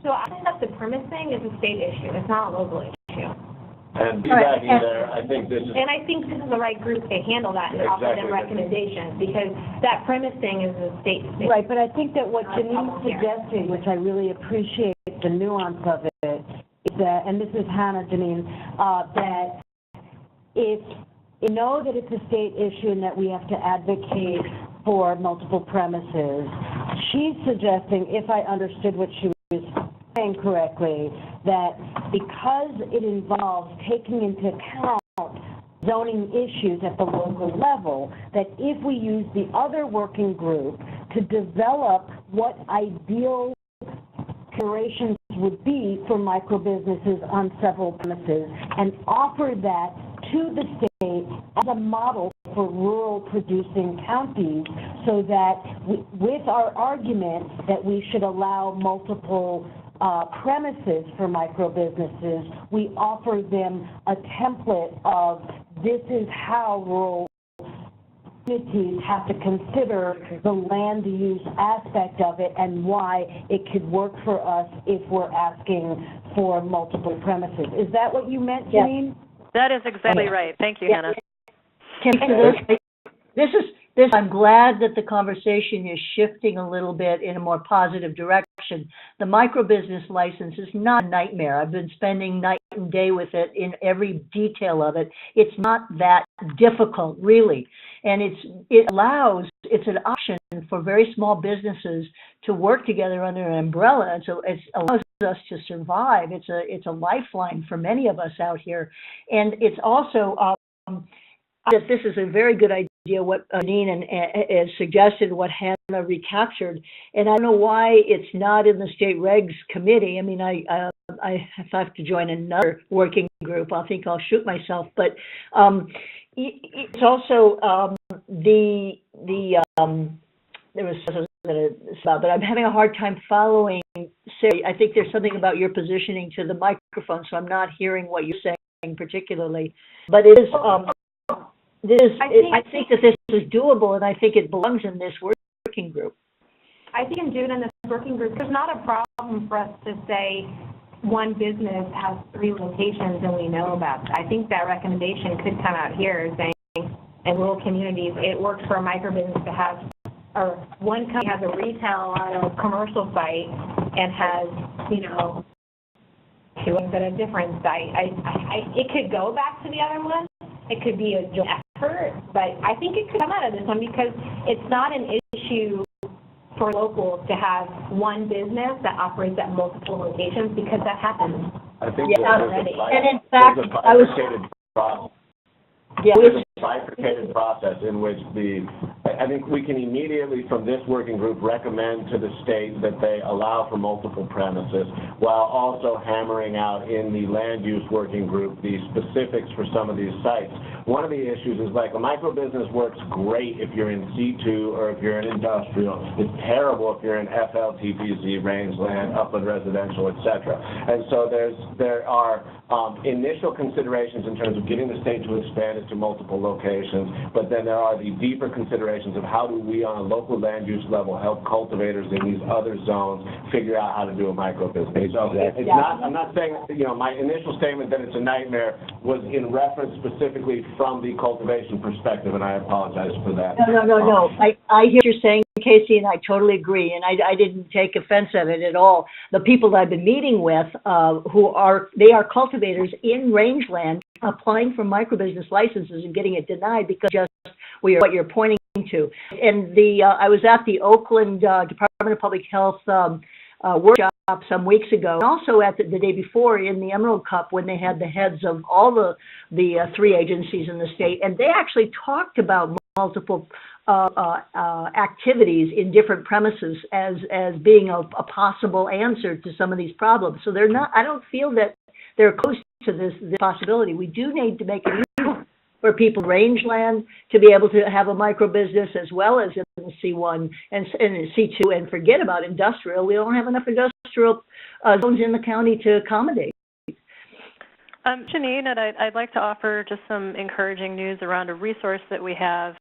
So I think that the premise thing is a state issue. It's not a local issue. And piggybacking there, I think this is... And I think this is the right group to handle that and offer them recommendations, because that premise thing is a state thing. Right, but I think that what Janine's suggesting, which I really appreciate the nuance of it, is that, and this is Hannah, Janine, that if you know that it's a state issue and that we have to advocate for multiple premises, she's suggesting, if I understood what she was saying correctly, that because it involves taking into account zoning issues at the local level, that if we use the other working group to develop what ideal considerations would be for micro-businesses on several premises and offer that to the state as a model for rural producing counties, so that with our argument that we should allow multiple premises for micro-businesses, we offer them a template of this is how rural communities have to consider the land use aspect of it and why it could work for us if we're asking for multiple premises. Is that what you meant, Janine? That is exactly right. Thank you, Hannah. I'm glad that the conversation is shifting a little bit in a more positive direction. The micro-business license is not a nightmare. I've been spending night and day with it in every detail of it. It's not that difficult, really. And it's an option for very small businesses to work together under an umbrella. And so it allows us to survive. It's a lifeline for many of us out here. And it's also that this is a very good idea, what Janine has suggested, what Hannah recaptured. And I don't know why it's not in the state regs committee. I mean, if I have to join another working group, I think I'll shoot myself. But it's also there was something but I'm having a hard time following Sarah. I think there's something about your positioning to the microphone, so I'm not hearing what you're saying particularly. But it is. I think that this is doable, and I think it belongs in this working group. I think in doing in this working group, there's not a problem for us to say one business has 3 locations and we know about that. I think that recommendation could come out here saying in rural communities, it works for a microbusiness to have, or one company has a retail on a commercial site and has, 2 at a different site. It could go back to the other one. It could be a joint effort, but I think it could come out of this one because it's not an issue for locals to have one business that operates at multiple locations, because that happens. I think already. And in fact, there's a bifurcated process in which I think we can immediately from this working group recommend to the state that they allow for multiple premises, while also hammering out in the land use working group the specifics for some of these sites. One of the issues is like a micro-business works great if you're in C2 or if you're in industrial. It's terrible if you're in FLTPZ, rangeland, upland residential, etc. And so there are initial considerations in terms of getting the state to expand it to multiple locations, but then there are the deeper considerations of how do we on a local land use level help cultivators in these other zones figure out how to do a micro-business. So it's not, I'm not saying, my initial statement that it's a nightmare was in reference specifically from the cultivation perspective, and I apologize for that. No. I hear what you're saying, Casey, and I totally agree, and I didn't take offense at it at all. The people that I've been meeting with they are cultivators in rangeland applying for micro-business licenses and getting it denied because just what you're pointing to. And I was at the Oakland Department of Public Health workshop some weeks ago, and also at the day before in the Emerald Cup when they had the heads of all the 3 agencies in the state, and they actually talked about multiple activities in different premises as being a possible answer to some of these problems. So I don't feel that they're close to this possibility. We do need to make it easier for people in rangeland to be able to have a micro-business as well as in the C1 and C2, and forget about industrial. We don't have enough industrial zones in the county to accommodate. Janine, and I'd like to offer just some encouraging news around a resource that we have.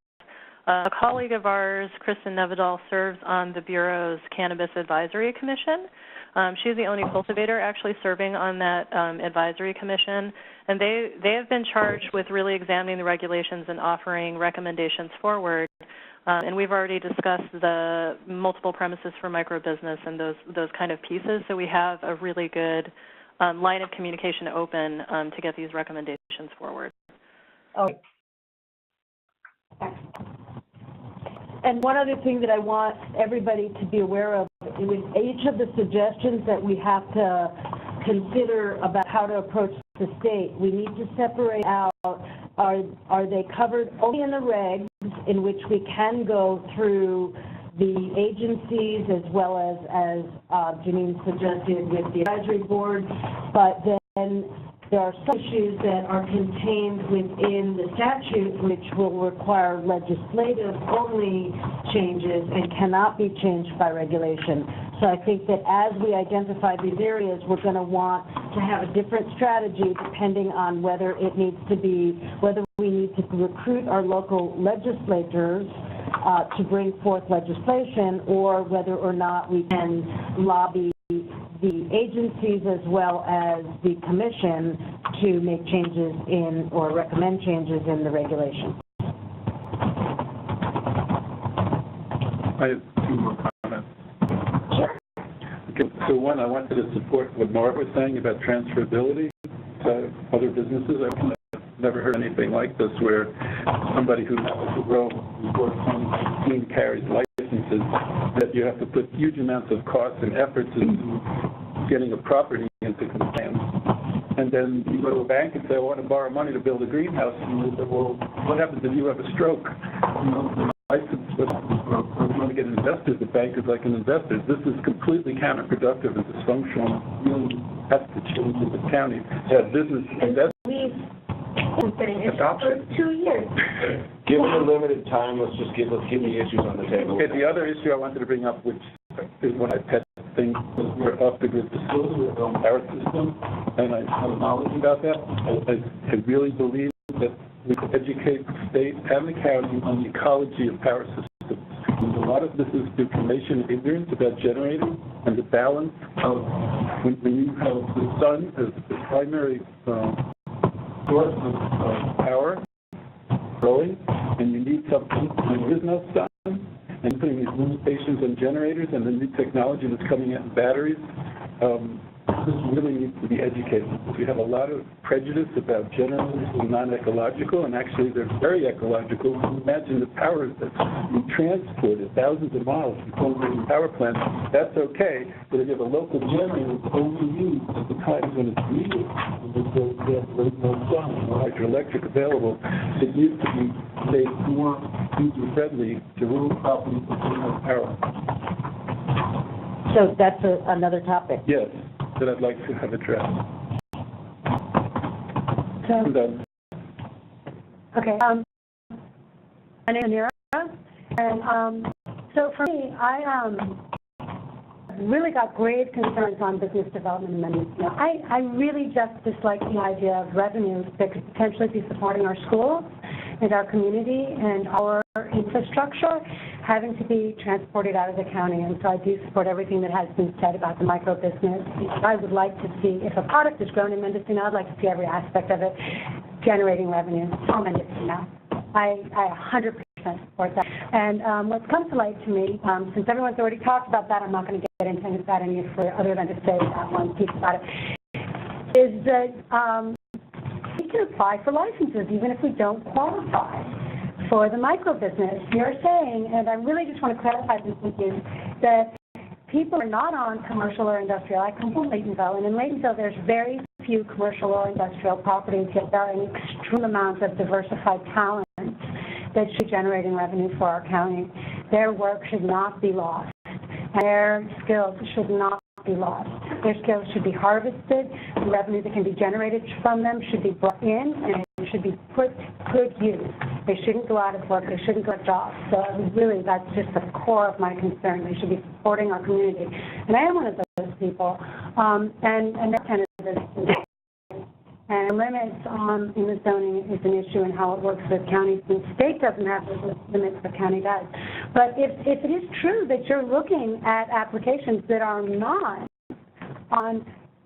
A colleague of ours, Kristen Nevedal, serves on the Bureau's Cannabis Advisory Commission. She's the only cultivator actually serving on that advisory commission, and they have been charged with really examining the regulations and offering recommendations forward. And we've already discussed the multiple premises for microbusiness and those kind of pieces, so we have a really good line of communication open to get these recommendations forward. Okay. And one other thing that I want everybody to be aware of, with each of the suggestions that we have to consider about how to approach the state, we need to separate out, are they covered only in the regs, in which we can go through the agencies as well as Janine suggested with the advisory board, but then there are some issues that are contained within the statute which will require legislative only changes and cannot be changed by regulation. So I think that as we identify these areas, we're going to want to have a different strategy depending on whether it needs to be, whether we need to recruit our local legislators to bring forth legislation, or whether or not we can lobby the agencies as well as the commission to make changes in or recommend changes in the regulations. I have two more comments. Sure. Okay, so one, I wanted to support what Mark was saying about transferability to other businesses. I've never heard anything like this where somebody who happens to grow before 2016 carries licenses, that you have to put huge amounts of cost and efforts into getting a property into compliance. And then you go to a bank and say, I want to borrow money to build a greenhouse. And they say, well, what happens if you have a stroke? You know, the license was stroke. So if you want to get investors, the bank is like an investor. This is completely counterproductive and dysfunctional. Really has to change in the county. Yeah, business investors. For 2 years. Given the limited time, let's get the issues on the table. Okay, the other issue I wanted to bring up, which is one of my pet things, was we're off the grid facility, we're on power system, and I have knowledge about that. I really believe that we could educate the state and the county on the ecology of power systems. And a lot of this is information and ignorance about generating and the balance of when you have the sun as the primary source of power growing, and you need something when there is no sun, and putting these limitations on generators and the new technology that's coming out in batteries. This really needs to be educated. We have a lot of prejudice about generators being non-ecological, and actually they're very ecological. Imagine the power that's being transported thousands of miles from coal-burning power plants. That's okay, but if you have a local generator that's only used at the times when it's needed, and there's no sun or hydroelectric available, it needs to be made more user-friendly to rural properties that don't have power. So that's another topic. Yes, that I'd like to have addressed. So, I'm done. okay, my name is Nira, and so for me, I really got grave concerns on business development in Mendocino. I really just dislike the idea of revenues that could potentially be supporting our schools and our community and our infrastructure having to be transported out of the county. And so I do support everything that has been said about the micro business. I would like to see, if a product is grown in Mendocino, I'd like to see every aspect of it generating revenue for Mendocino. I 100% support that. And what's come to light to me, since everyone's already talked about that, I'm not going to get into that any further other than to say that one piece about it, is that we can apply for licenses even if we don't qualify for the micro business. You're saying, and I really just want to clarify this with you, that people are not on commercial or industrial. I come from Laytonville, and in Laytonville there's very few commercial or industrial properties, yet there are an extreme amount of diversified talent that should be generating revenue for our county. Their work should not be lost. Their skills should not be lost. Their skills should be harvested. The revenue that can be generated from them should be brought in, and it should be put to good use. They shouldn't go out of work. They shouldn't go out of jobs. So really, that's just the core of my concern. They should be supporting our community. And I am one of those people. And that kind of And limits in the zoning is an issue in how it works with counties. The state doesn't have the limits the county does. But if it is true that you're looking at applications that are not on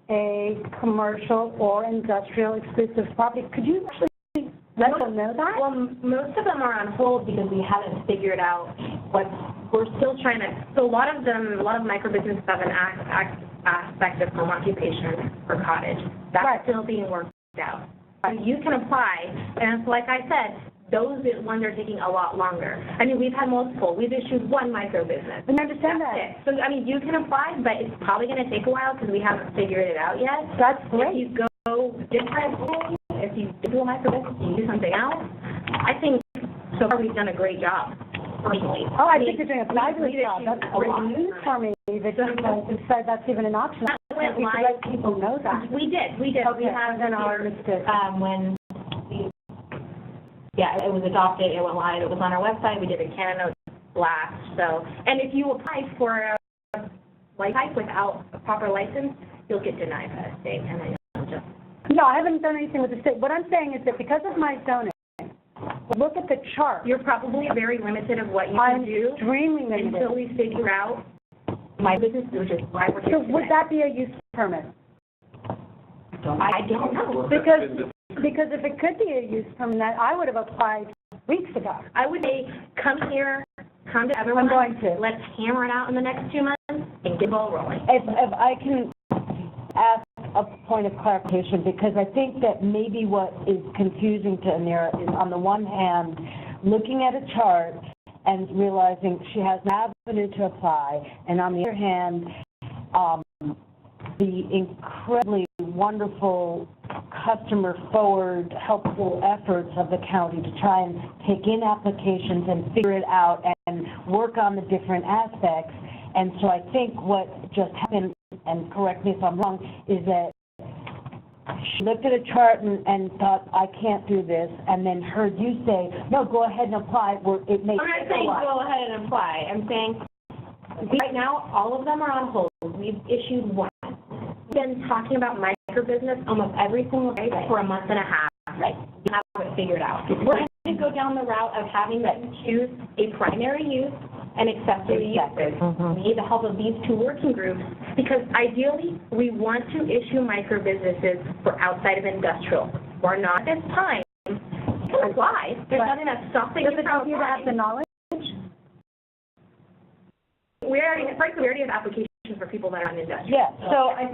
a commercial or industrial exclusive property, could you actually let them know that? Well, most of them are on hold because we haven't figured out we're still trying to, so a lot of microbusinesses have an aspect of home occupation for cottage. That's still being worked out. So you can apply, and like I said, those ones are taking a lot longer. I mean, we've had multiple. We've issued one microbusiness. I understand that. So, I mean, you can apply, but it's probably going to take a while because we haven't figured it out yet. That's great. If you go different ways, if you do a microbusiness, you do something else, I think so far we've done a great job, personally. Oh, I think you're doing a fabulous job. That's a lot of news for me that you said that's even an option. We should let people know that. We did. Okay, We have then I'll understand. when it was adopted, it went live, it was on our website, we did a Canada blast, so, and if you apply for a license without a proper license, you'll get denied by the state, and then you'll just... No, I haven't done anything with the state. What I'm saying is that because of my zoning, look at the chart. You're probably very limited of what you can do. I'm extremely limited. Until we figure out my business, which is why we're here today. Would that be a use permit? I don't know. Because if it could be a use permit, I would have applied weeks ago. I would say, come to everyone. I'm going to. Let's hammer it out in the next 2 months and get the ball rolling. If I can ask a point of clarification, because I think that maybe what is confusing to Anira is, on the one hand, looking at a chart and realizing she has an avenue to apply, and on the other hand, the incredibly wonderful, customer-forward, helpful efforts of the county to try and take in applications and figure it out and work on the different aspects. And so I think what just happened, and correct me if I'm wrong, is that she looked at a chart and thought, I can't do this, and then heard you say, no, go ahead and apply. It may I'm not saying go ahead and apply. I'm saying right now all of them are on hold. We've issued one. We've been talking about microbusiness almost every single day for a month and a half. Right. We have it figured out. We're going to go down the route of having them choose a primary use and accessory uses. We need the help of these two working groups because ideally we want to issue microbusinesses for outside of industrial. We're not at this time. You can apply. There's nothing that's stopping you from applying. Does it help you to have the knowledge? We already have applications for people that are in industrial. Yeah, so I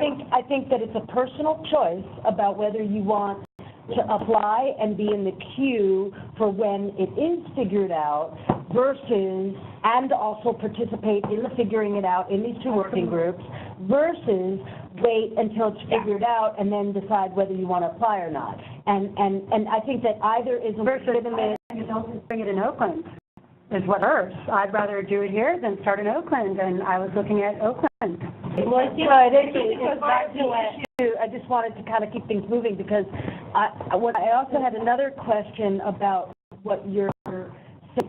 think that it's a personal choice about whether you want to apply and be in the queue for when it is figured out versus, and also participate in the figuring it out in these two working groups, versus wait until it's figured out and then decide whether you want to apply or not. And I think that either is a legitimate... You don't bring it in Oakland, is what hurts. I'd rather do it here than start in Oakland, and I was looking at Oakland. Well, it goes back to what I just wanted to kind of keep things moving because I also had another question about what your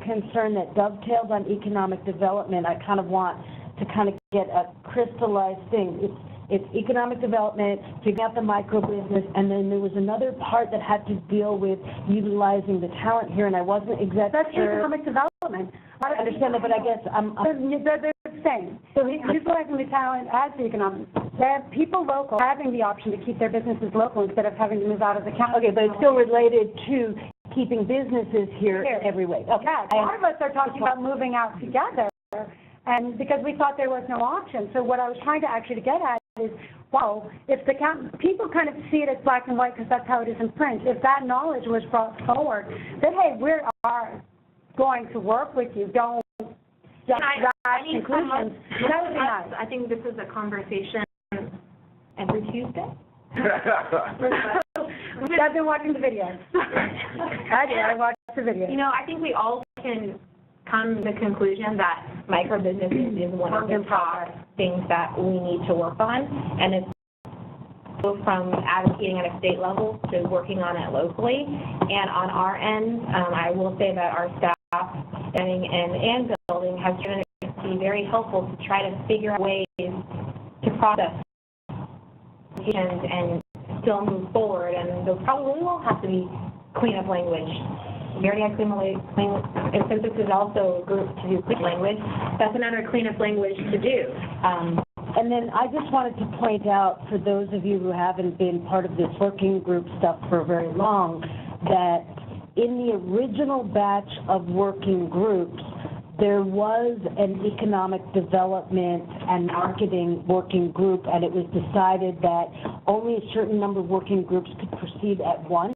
concern that dovetails on economic development. I kind of want to kind of get a crystallized thing. It's economic development, figuring out the micro business, and then there was another part that had to deal with utilizing the talent here, and I wasn't exactly That's sure. economic development. I understand that, but I guess They're the same. So utilizing the talent as the economic. They have people local having the option to keep their businesses local instead of having to move out of the county. Okay, but it's still related to keeping businesses here in every way. Okay. Yeah, a lot of us are talking about moving out together, and because we thought there was no option. So what I was trying to actually get at is, well, if the people kind of see it as black and white because that's how it is in print, if that knowledge was brought forward, that, hey, we are going to work with you, don't jump to conclusions, that would be nice. I think this is a conversation every Tuesday. I've been watching the videos. I watched the videos. You know, I think we all can come to the conclusion that microbusiness is one of the top things that we need to work on, and it's from advocating at a state level to working on it locally. And on our end, I will say that our staff and building has been very helpful to try to figure out ways to process and still move forward, and there probably will have to be cleanup language. We already had cleanup language, and since this is also a group to do cleanup language, that's another cleanup language to do. And then I just wanted to point out, for those of you who haven't been part of this working group stuff for very long, that in the original batch of working groups, there was an economic development and marketing working group, and it was decided that only a certain number of working groups could proceed at once.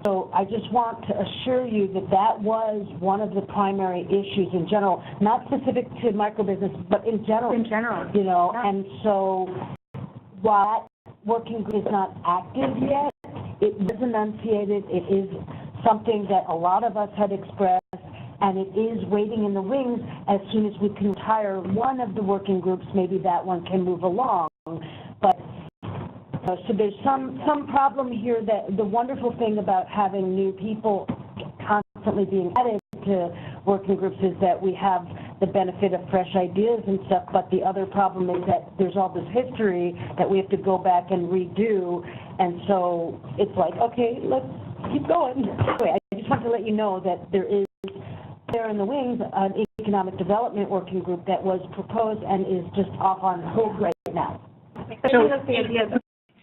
So I just want to assure you that that was one of the primary issues in general, not specific to microbusiness, but in general. In general. You know, and so while that working group is not active yet, it was enunciated, it is something that a lot of us had expressed, and it is waiting in the wings. As soon as we can hire one of the working groups, maybe that one can move along. But so there's some problem here. That the wonderful thing about having new people constantly being added to working groups is that we have the benefit of fresh ideas and stuff, but the other problem is that there's all this history that we have to go back and redo, and so it's like, okay, let's keep going. Anyway, I just want to let you know that there is there in the wings an economic development working group that was proposed and is just off on hold right now. So that's the idea of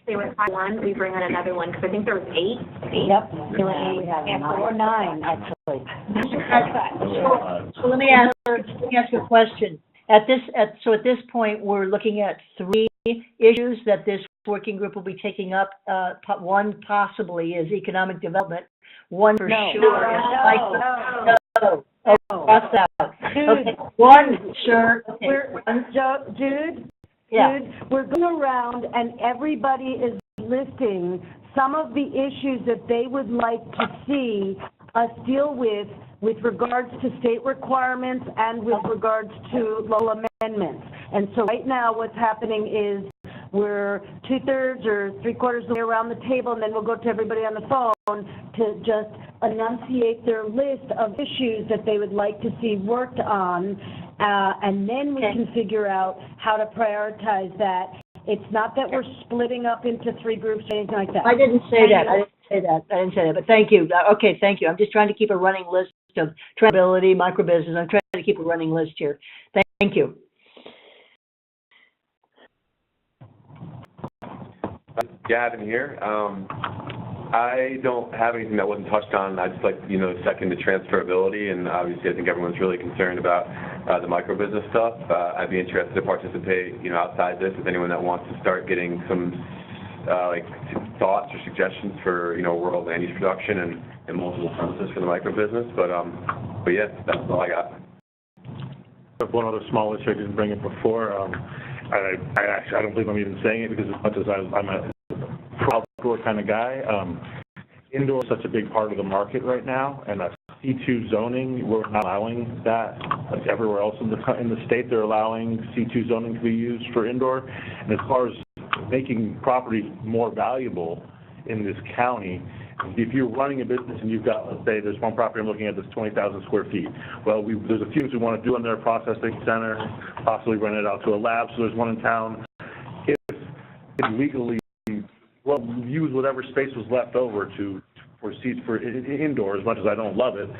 they were one, we bring in another one, because I think there was eight. Yep. We have 9, or 9 actually. So let me ask you a question. At this point, we're looking at 3 issues that this working group will be taking up. One possibly is economic development. One for sure is no. Cross out. Okay. One, sure. Okay. Jude, Yeah. we're going around and everybody is listing some of the issues that they would like to see us deal with regards to state requirements and with regards to local amendments. And so right now what's happening is we're 2/3 or 3/4 of the way around the table, and then we'll go to everybody on the phone to just enunciate their list of issues that they would like to see worked on, and then we can figure out how to prioritize that. It's not that we're splitting up into 3 groups or anything like that. I didn't say that, but thank you. Okay, thank you. I'm just trying to keep a running list of traceability, microbusiness. I'm trying to keep a running list here. Thank you. Gavin here. I don't have anything that wasn't touched on. I'd just like, second the transferability, and obviously I think everyone's really concerned about the microbusiness stuff. I'd be interested to participate, outside this, with anyone that wants to start getting some, thoughts or suggestions for, rural land use production and multiple premises for the microbusiness. But yeah, that's all I got. One other small issue, I didn't bring it before. I don't believe I'm even saying it, because as much as I'm a outdoor kind of guy, indoor is such a big part of the market right now, and C2 zoning, we're not allowing that. Like everywhere else in the state, they're allowing C2 zoning to be used for indoor. And as far as making property more valuable in this county, if you're running a business and you've got, let's say, there's one property I'm looking at that's 20,000 square feet. Well, there's a few things we want to do in their processing center, possibly rent it out to a lab. So there's one in town. If legally, well, use whatever space was left over for seats for indoor. As much as I don't love it,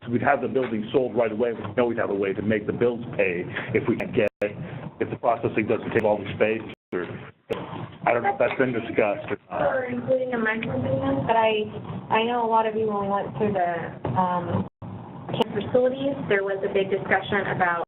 we'd have the building sold right away. We know we'd have a way to make the bills pay if we can get it. If the processing doesn't take all the space, or I don't know if that's been discussed or not. For including a microbusiness, but I know a lot of you, when we went through the facilities, there was a big discussion about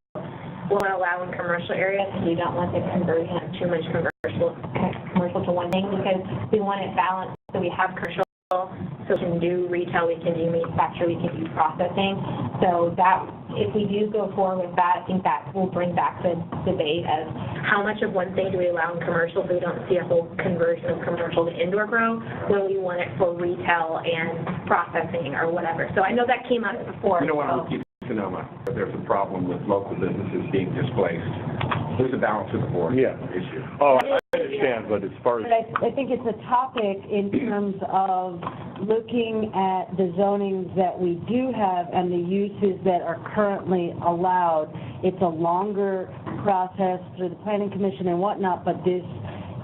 will it allow in commercial areas, because we don't want the conversion of too much commercial to one thing, because we want it balanced, so we have commercial, so we can do retail, we can do manufacture, we can do processing. So that, if we do go forward with that, I think that will bring back the debate of how much of one thing do we allow in commercial, so we don't see a whole conversion of commercial to indoor grow, where we want it for retail and processing or whatever. So I know that came up before. Sonoma, there's a problem with local businesses being displaced. There's a balance of the board issue. Oh, I understand, but as far as... But I think it's a topic in terms of looking at the zonings that we do have and the uses that are currently allowed. It's a longer process through the Planning Commission and whatnot, but this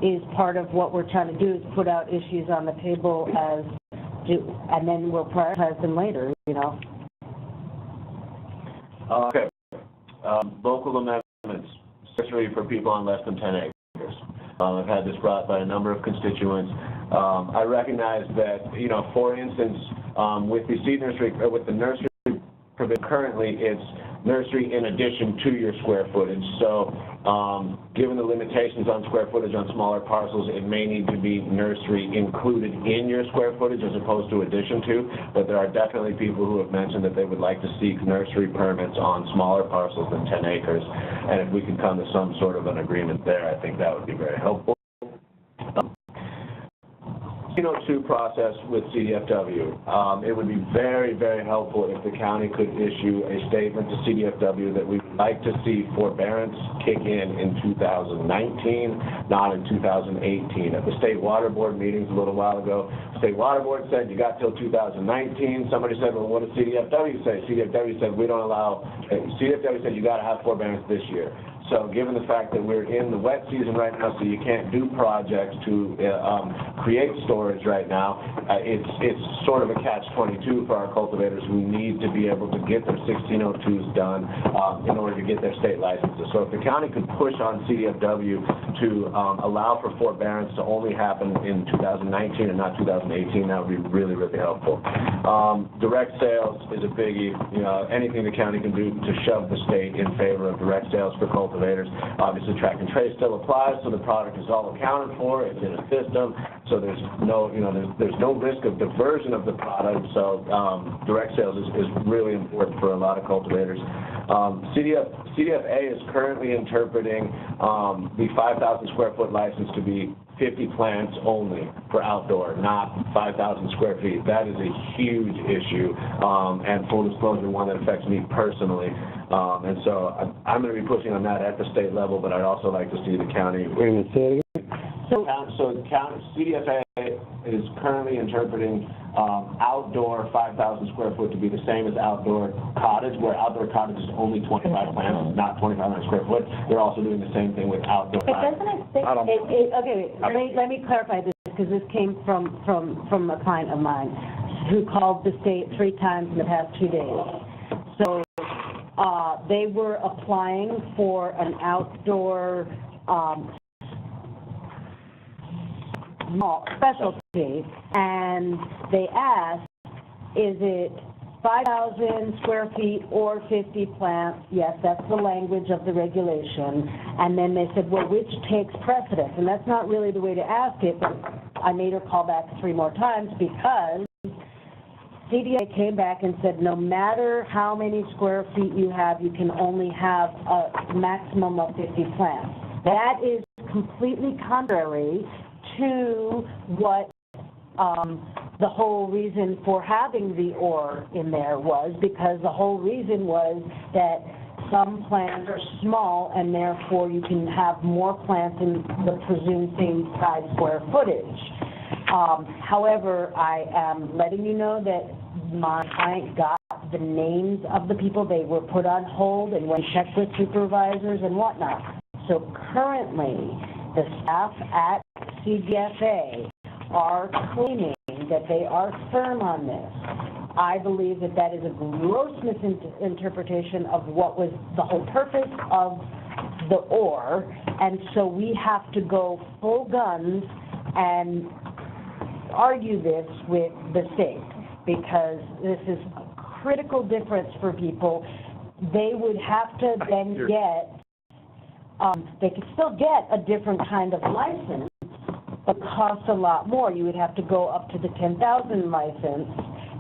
is part of what we're trying to do, is put out issues on the table and then we'll prioritize them later, you know? Okay. Local amendments, especially for people on less than 10 acres. I've had this brought by a number of constituents. I recognize that, you know, for instance, with the seed nursery, or with the nursery provision currently, it's nursery in addition to your square footage. So, given the limitations on square footage on smaller parcels, it may need to be nursery included in your square footage as opposed to addition to, but there are definitely people who have mentioned that they would like to seek nursery permits on smaller parcels than 10 acres, and if we could come to some sort of an agreement there, I think that would be very helpful. 2 process with CDFW. It would be very, very helpful if the county could issue a statement to CDFW that we would like to see forbearance kick in 2019, not in 2018. At the State Water Board meetings a little while ago, State Water Board said you got till 2019. Somebody said, well, what does CDFW say? CDFW said we don't allow, CDFW said you got to have forbearance this year. So given the fact that we're in the wet season right now, so you can't do projects to create storage right now, it's sort of a catch-22 for our cultivators who need to be able to get their 1602s done in order to get their state licenses. So if the county could push on CDFW to allow for forbearance to only happen in 2019 and not 2018, that would be really, really helpful. Direct sales is a biggie. You know, anything the county can do to shove the state in favor of direct sales for cultivators. Obviously, track and trace still applies, so the product is all accounted for. It's in a system, so there's no, you know, there's no risk of diversion of the product. So direct sales is really important for a lot of cultivators. CDFA is currently interpreting the 5,000 square foot license to be 50 plants only for outdoor, not 5,000 square feet. That is a huge issue, and full disclosure, one that affects me personally. And so I'm going to be pushing on that at the state level, but I'd also like to see the county. Wait a minute, say it again. So CDFA is currently interpreting outdoor 5,000 square foot to be the same as outdoor cottage, where outdoor cottage is only 25 plants, not 2,500 square foot. They're also doing the same thing with outdoor. But doesn't it say, let me clarify this, because this came from a client of mine who called the state 3 times in the past 2 days. So they were applying for an outdoor specialty, and they asked, is it 5,000 square feet or 50 plants? Yes, that's the language of the regulation. And then they said, well, which takes precedence? And that's not really the way to ask it, but I made her call back 3 more times because CDA came back and said no matter how many square feet you have, you can only have a maximum of 50 plants. That is completely contrary to what the whole reason for having the or in there was, because the whole reason was that some plants are small and therefore you can have more plants in the presumed same size square footage. However, I am letting you know that my client got the names of the people. They were put on hold and went checked with supervisors and whatnot. So currently, the staff at CDFA are claiming that they are firm on this. I believe that that is a gross misinterpretation of what was the whole purpose of the or, and so we have to go full guns and argue this with the state, because this is a critical difference for people. They would have to then get, they could still get a different kind of license, but cost a lot more. You would have to go up to the 10,000 license,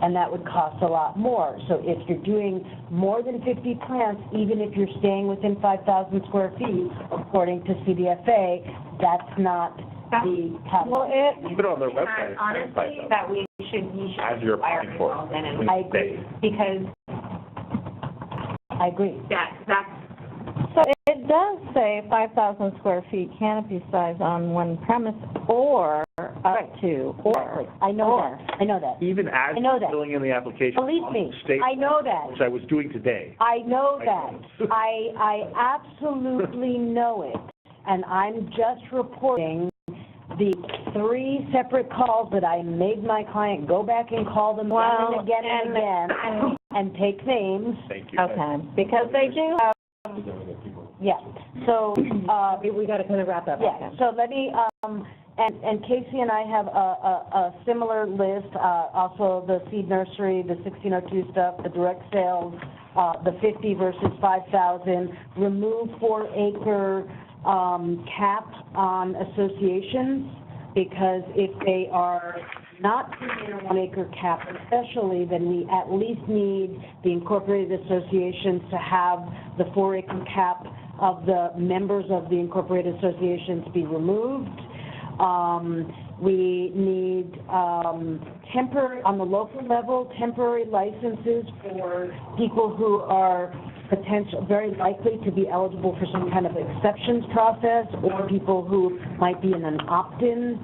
and that would cost a lot more. So if you're doing more than 50 plants, even if you're staying within 5,000 square feet, according to CDFA, that's not the cap. Well, put it on their website. Honestly, that we should As you're applying for it. I agree. Because I agree. that's So it does say 5,000 square feet canopy size on one premise or up to, or. I know that. I know that. Even as I know that. filling in the application. Believe on me, the state, I know that. which I was doing today. I know that. I absolutely know it. And I'm just reporting the 3 separate calls that I made my client go back and call them again and again and take names. Thank you. Okay, because they do have, Yeah, so, We gotta kind of wrap up. yeah, so let me, and Casey and I have a similar list, also the seed nursery, the 1602 stuff, the direct sales, the 50 versus 5,000, remove 4-acre cap on associations, because if they are not putting a 1-acre cap especially, then we at least need the incorporated associations to have the 4-acre cap of the members of the incorporated associations be removed. We need temporary, on the local level, temporary licenses for people who are very likely to be eligible for some kind of exceptions process, or people who might be in an opt-in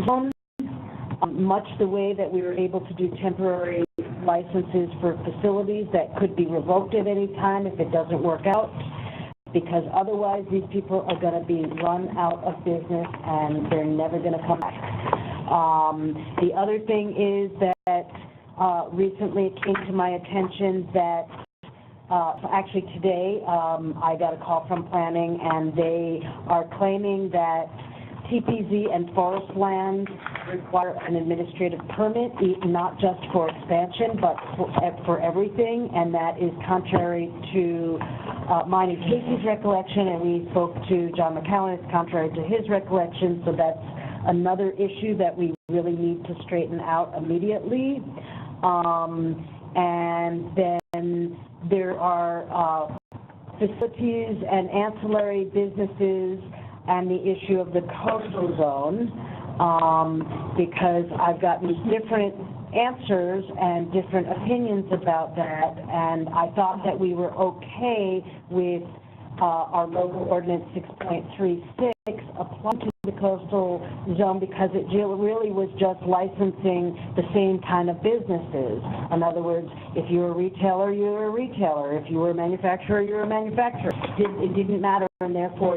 zone, much the way that we were able to do temporary licenses for facilities that could be revoked at any time if it doesn't work out, because otherwise these people are going to be run out of business and they're never going to come back. The other thing is that recently it came to my attention that actually today I got a call from planning, and they are claiming that TPZ and forest land require an administrative permit, not just for expansion, but for everything, and that is contrary to mine and Casey's recollection, and we spoke to John McCowan, it's contrary to his recollection, so that's another issue that we really need to straighten out immediately. And then there are facilities and ancillary businesses and the issue of the coastal zone, because I've gotten different answers and different opinions about that, and I thought that we were okay with our local ordinance 6.36 applying to the coastal zone, because it really was just licensing the same kind of businesses. In other words, if you're a retailer, you're a retailer. If you were a manufacturer, you're a manufacturer. It didn't matter, and therefore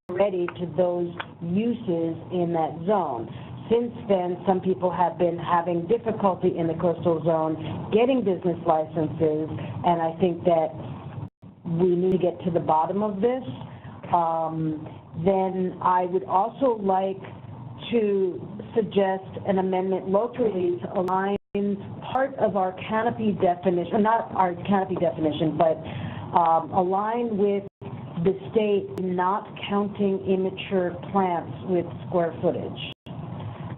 we're ready to those uses in that zone. Since then, some people have been having difficulty in the coastal zone getting business licenses, and I think that we need to get to the bottom of this. Then I would also like to suggest an amendment locally to align part of our canopy definition, not our canopy definition, but align with the state not counting immature plants with square footage.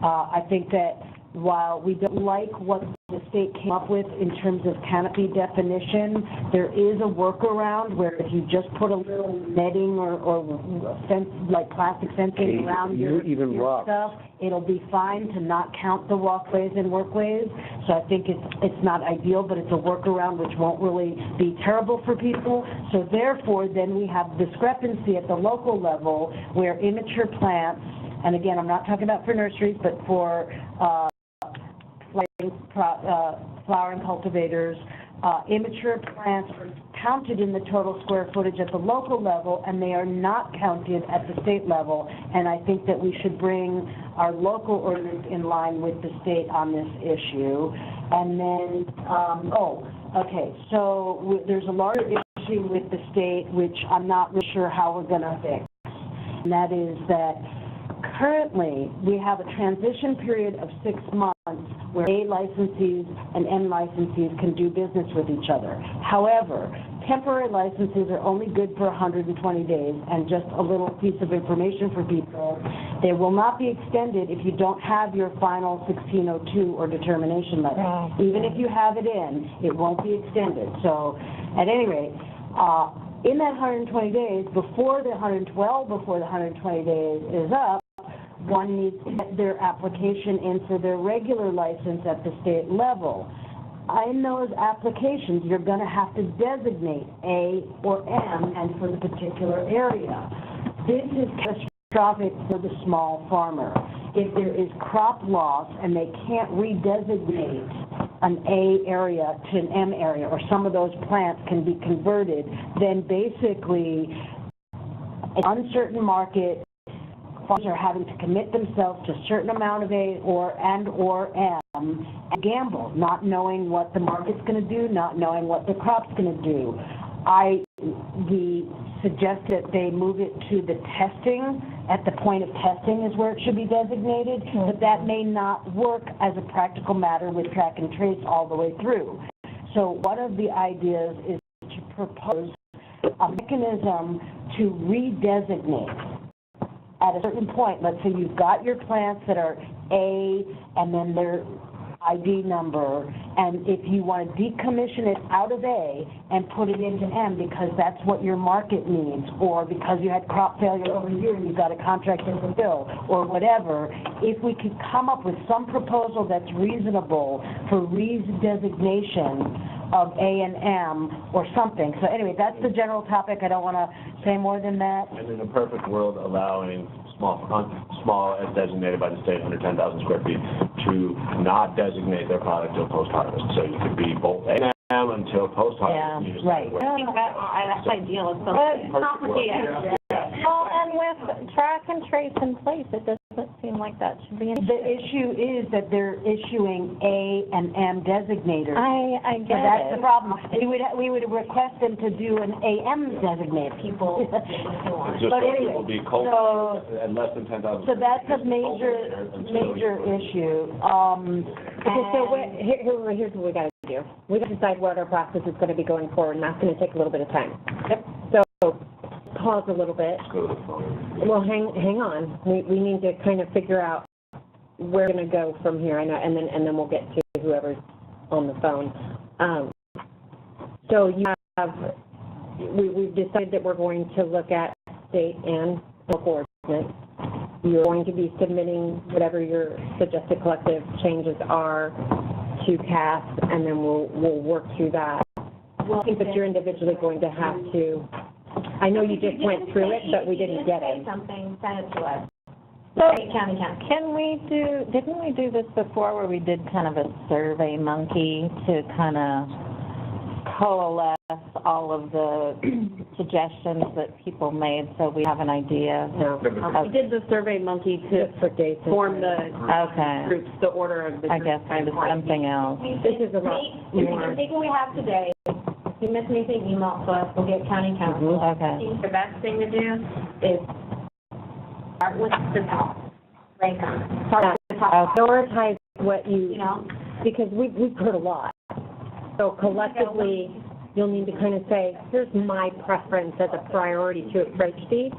I think that while we don't like what the state came up with in terms of canopy definition, there is a workaround where if you just put a little netting or fence, like plastic fencing around your stuff, it'll be fine to not count the walkways and workways. So I think it's not ideal, but it's a workaround which won't really be terrible for people. So therefore, then we have discrepancy at the local level where immature plants, and again, I'm not talking about for nurseries, but for flowering cultivators, immature plants are counted in the total square footage at the local level, and they are not counted at the state level. And I think that we should bring our local ordinance in line with the state on this issue. And then, so there's a larger issue with the state, which I'm not really sure how we're going to fix. And that is that currently, we have a transition period of 6 months where A licensees and N licensees can do business with each other. However, temporary licenses are only good for 120 days, and just a little piece of information for people, they will not be extended if you don't have your final 1602 or determination letter. Even if you have it in, it won't be extended. So, at any rate, in that 120 days, before the 120 days is up, one needs to get their application in for their regular license at the state level. In those applications, you're going to have to designate A or M, and for the particular area. This is catastrophic for the small farmer. If there is crop loss and they can't redesignate an A area to an M area, or some of those plants can be converted, then basically an uncertain market, farmers are having to commit themselves to a certain amount of A or M and gamble, not knowing what the market's going to do, not knowing what the crop's going to do. We suggest that they move it to the testing, at the point of testing is where it should be designated, but that may not work as a practical matter with track and trace all the way through. So one of the ideas is to propose a mechanism to redesignate at a certain point. Let's say you've got your plants that are A and then their ID number, and if you want to decommission it out of A and put it into M because that's what your market needs, or because you had crop failure over here and you've got a contract to fulfill, or whatever, if we could come up with some proposal that's reasonable for redesignation of A and M or something. So anyway, that's the general topic. I don't want to say more than that. And in a perfect world, allowing small as designated by the state, under 10,000 square feet, to not designate their product until post-harvest. So you could be both A and M until post-harvest. Yeah, right. I think that's ideal. It's complicated. Well, and with track and trace in place, it doesn't seem like that should be an issue. The issue is that they're issuing A and M designators. I get So that's it. the problem. We would request them to do an AM designated. People. Just But so anyway, people be cold so- at less than 10,000. So that's a major issue. Okay, so here's what we got to do. We got to decide what our process is going to be going forward, and that's going to take a little bit of time. Yep. So pause a little bit. Go to the phone. Well, hang on. We need to kind of figure out where we're going to go from here, and then we'll get to whoever's on the phone. So you have, we've decided that we're going to look at state and local ordinance. You're going to be submitting whatever your suggested collective changes are to CAS, and then we'll work through that. I think that you're individually going to have to, I know you just went through it, but we didn't get it. Something, send it to us. So, County. didn't we do this before where we did kind of a survey monkey to kind of coalesce all of the suggestions that people made so we have an idea? No. of- We did the Survey Monkey to For dates. form the Okay. groups, the order of the I groups. guess it was something else. This is a lot more. Take what we have today. If you miss anything, email it to us. We'll get county council. I Okay. think the best thing to do is start with the top. Rank them. Start with the top. Prioritize what You you, know? because we've heard a lot. So collectively, you'll need to kind of say, here's my preference as a priority to approach these.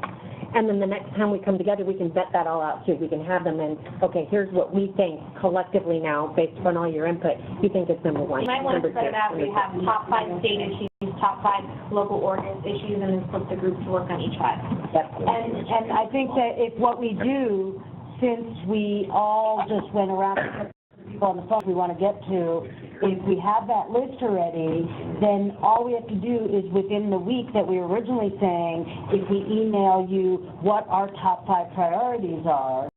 And then the next time we come together, we can vet that all out too. We can have them in, okay, here's what we think collectively now, based on all your input, you think is number one, You might want number to two. set it out where you have top 5 state issues, top 5 local ordinance issues, and then split the group to work on each 5. Yep. And I think that if what we do, since we all just went around to people on the phone we want to get to, if we have that list already, then all we have to do is within the week that we were originally saying, if we email you what our top 5 priorities are,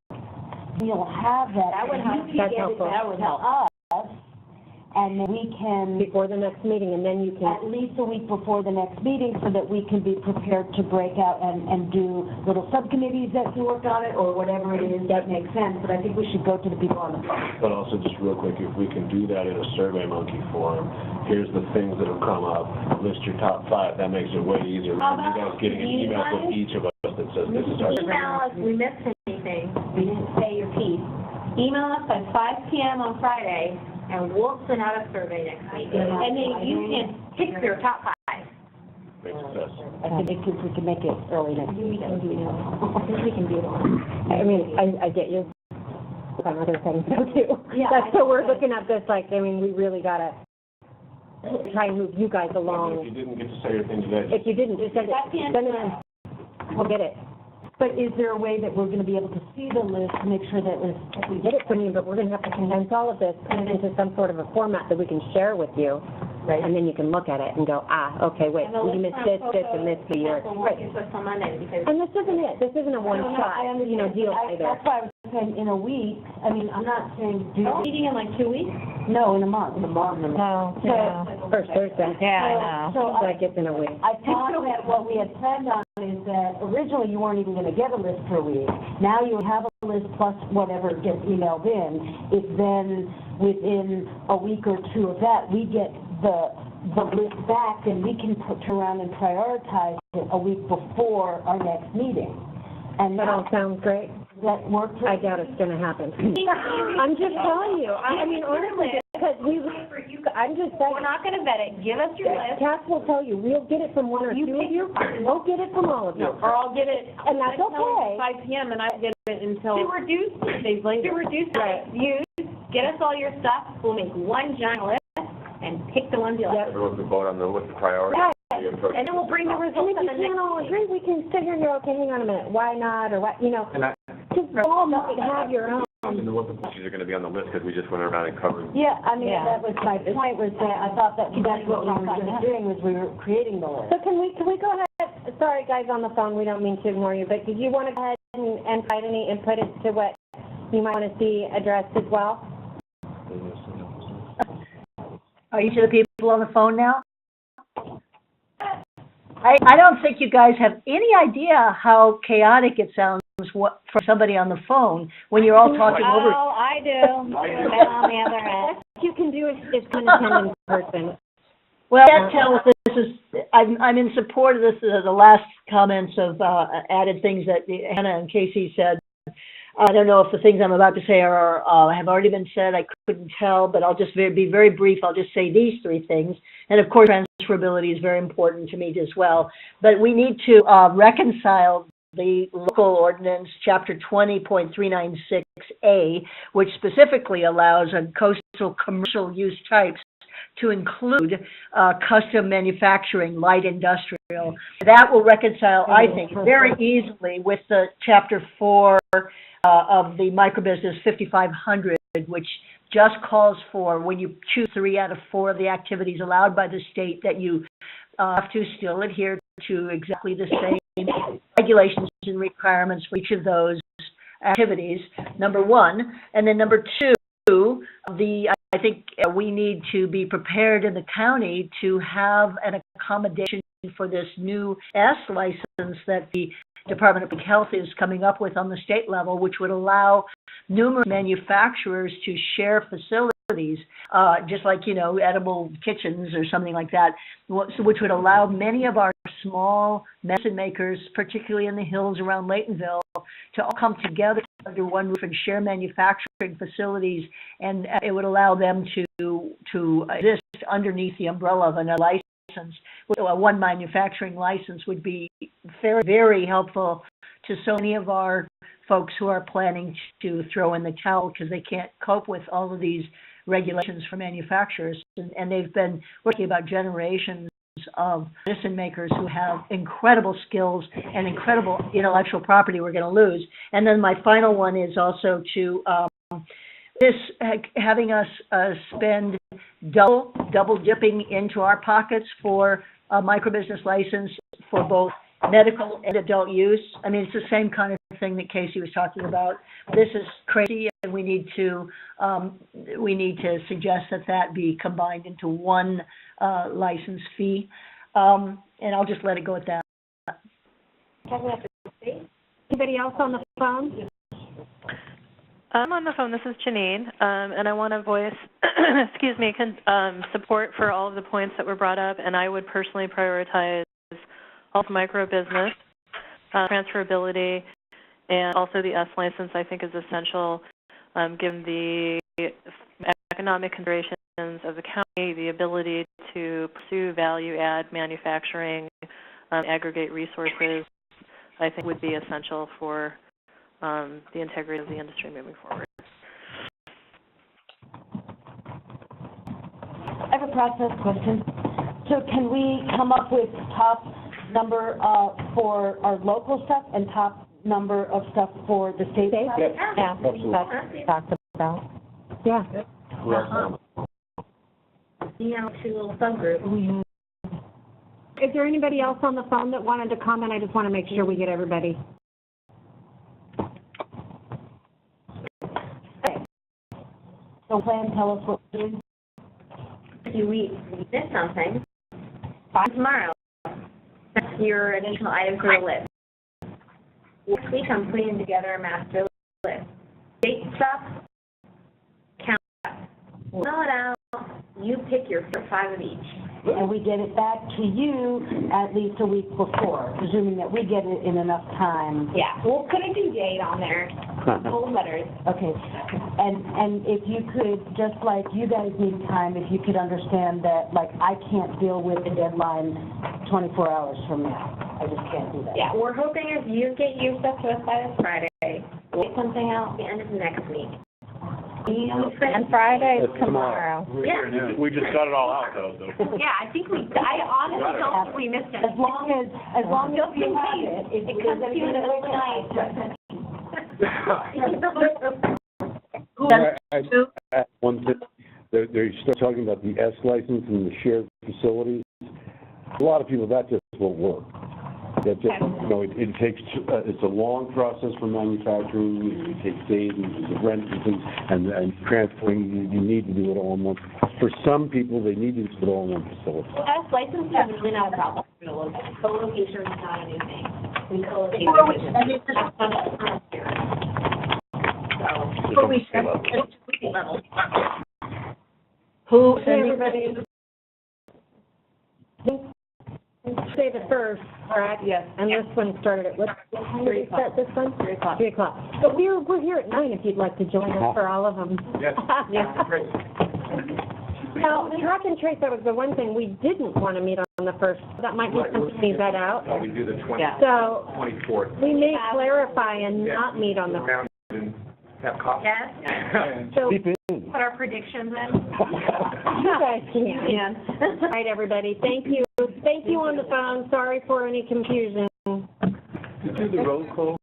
we'll have that. That would help. You can That's get it helpful. to us, and then we can, Before the next meeting, and then you can, at least a week before the next meeting, so that we can be prepared to break out and do little subcommittees that can work on it, or whatever it is that makes sense, but I think we should go to the people on the phone. But also, just real quick, if we can do that in a Survey Monkey form, here's the things that have come up, list your top 5, that makes it way easier. How You guys about getting an email from each of us that says, this is our... Email us, we missed anything, we didn't say your piece. Email us by 5 p.m. on Friday, and we'll send out a survey next week. And then you can pick your top 5. Makes sense. I think we can make it early next week. I think we can do it. I mean, I get you on other things though too. Yeah, That's so we're looking at this like, I mean, we really gotta try and move you guys If along. you didn't get to say your thing today, If you didn't, just send it in. We'll get it. But is there a way that we're going to be able to see the list to make sure that We get it from you, but we're gonna have to condense all of this, put it into some sort of a format that we can share with you. Right. And then you can look at it and go, okay, wait, you missed this, and this for your. Right. It's on Monday, because And this isn't it. This isn't a one-shot, deal either. That's why I was saying in a week, I mean, I'm not saying do. meeting in like 2 weeks? No, in a month. In a month. No, So, First Thursday. Yeah, I know. So that gets in a week. I thought that what we had planned on is that originally you weren't even gonna get a list per week. Now you have a list plus whatever gets emailed in. If then within a week or two of that, we get the list back, and we can turn around and prioritize it a week before our next meeting. And That all sounds great. does that work for I doubt it's gonna happen. I'm just telling you, I mean, honestly, because I'm just saying. We're not gonna vet it, give us your list. Cass will tell you, we'll get it from one or two of you, we'll get it from all of you. Or I'll get it. And that's okay. 5 p.m. and I get it until. To reduce days later. To reduce views, get us all your stuff, we'll make one giant list and pick the ones you like. Everyone can vote on what's the priority. Right. And then we'll bring the results And on if the you next can't all meeting. agree, we can sit here and go, okay, hang on a minute, why not, or what, just all have your own. And then what the issues are gonna be on the list, because we just went around and covered. Yeah, I mean, Yeah. that was my point, was that I thought that's what we were just doing, was we were creating the list. So can we go ahead, sorry, guys on the phone, we don't mean to ignore you, but did you want to go ahead and provide any input into what you might want to see addressed as well? Are each of the people on the phone now? I don't think you guys have any idea how chaotic it sounds from somebody on the phone when you're all talking over. Oh, I do. On the other end. What you can do is come attend in person. Well, I can't tell if this is, I'm in support of this, the last comments of added things that Hannah and Casey said. I don't know if the things I'm about to say have already been said. I couldn't tell, but I'll just be very brief. I'll just say these three things. And of course, transferability is very important to me as well. But we need to reconcile the local ordinance, Chapter 20.396A, which specifically allows on coastal commercial use types to include custom manufacturing, light industrial. That will reconcile, I think, very easily with the Chapter 4 of the microbusiness 5500, which just calls for, when you choose 3 out of 4 of the activities allowed by the state, that you have to still adhere to exactly the same regulations and requirements for each of those activities, number one. And then number two, I think we need to be prepared in the county to have an accommodation for this new S license that the Department of Public Health is coming up with on the state level, which would allow numerous manufacturers to share facilities, just like, edible kitchens or something like that, which would allow many of our small medicine makers, particularly in the hills around Laytonville, to all come together under one roof and share manufacturing facilities, and it would allow them to exist underneath the umbrella of another license. One manufacturing license would be very, very helpful to so many of our folks who are planning to throw in the towel because they can't cope with all of these regulations for manufacturers. And they've been working about generations of medicine makers who have incredible skills and incredible intellectual property we're going to lose. And then my final one is also to having us spend double dipping into our pockets for a microbusiness license for both medical and adult use. I mean, it's the same kind of thing that Casey was talking about. This is crazy, and we need to suggest that be combined into one license fee. And I'll just let it go at that. Anybody else on the phone? I'm on the phone. This is Janine, and I want to voice, support for all of the points that were brought up, and I would personally prioritize all of micro-business, transferability, and also the S license, I think, is essential given the economic considerations of the county, the ability to pursue value-add manufacturing, aggregate resources, I think would be essential for the integrity of the industry moving forward. I have a process question. So can we come up with top number for our local stuff and top number of stuff for the state? Yes, Yeah, absolutely. that's talked about. Yeah. To a little subgroup. Is there anybody else on the phone that wanted to comment? I just want to make sure we get everybody. So plan, tell us what we're doing. few weeks, if you miss something, fine tomorrow. That's your additional items for the list. Next week, I'm putting together a master list. State stuff, count it up. Fill it out. You pick your 5 of each. And we get it back to you at least a week before, presuming that we get it in enough time. Yeah, we'll put a due date on there, cold letters. Okay, and if you could, just like you guys need time, if you could understand that, like, I can't deal with the deadline 24 hours from now. I just can't do that. Yeah, we're hoping if you get your stuff to us by this Friday, we'll get something out at the end of next week. And Friday is tomorrow. Yeah. We just got it all out, though, so. Yeah, I think I honestly don't think we missed it. As long as you have it, if It there's comes to you in the anything middle of the night. One thing, they start talking about the S license and the shared facilities. A lot of people, that just won't work. That just, you know, it takes, it's a long process for manufacturing, it takes days, and rent and things, and transferring, you need to do it all in one. For some people, they need to do it all in one facility. Well, as licensed is really not a problem. Co-location is not a new thing. We co-locate. Who, Everybody, say the first, correct? Yes. And this one started at, what time did we start this one? 3 o'clock. 3 o'clock. But we're here at 9 if you'd like to join us for all of them. Yes. Yes. Great. Now, track and trace, that was the one thing we didn't want to meet on the first. That might be something we vet out. We do the So 24th. we may clarify and not meet on the Around and have coffee. Yes. So Put our predictions in. you guys can. All right, everybody. Thank you. Thank you on the phone. Sorry for any confusion. Did you do the roll call?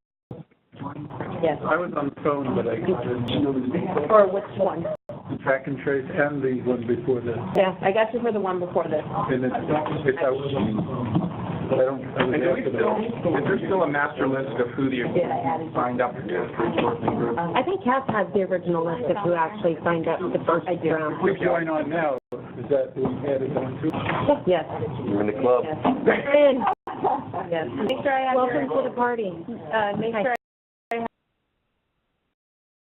Yes. I was on the phone, but I didn't know the For which one? track and trace and the one before this. Yes, I got you for the one before this. And it's, I was, but I don't, I was And do we after still, that. is there still a master list of who the signed up for the working group? I think Cass has the original list of who actually signed up the first round. Who's going on now? Is that who added on to? Yes. You're in the club. And Yes. welcome to the party. Make sure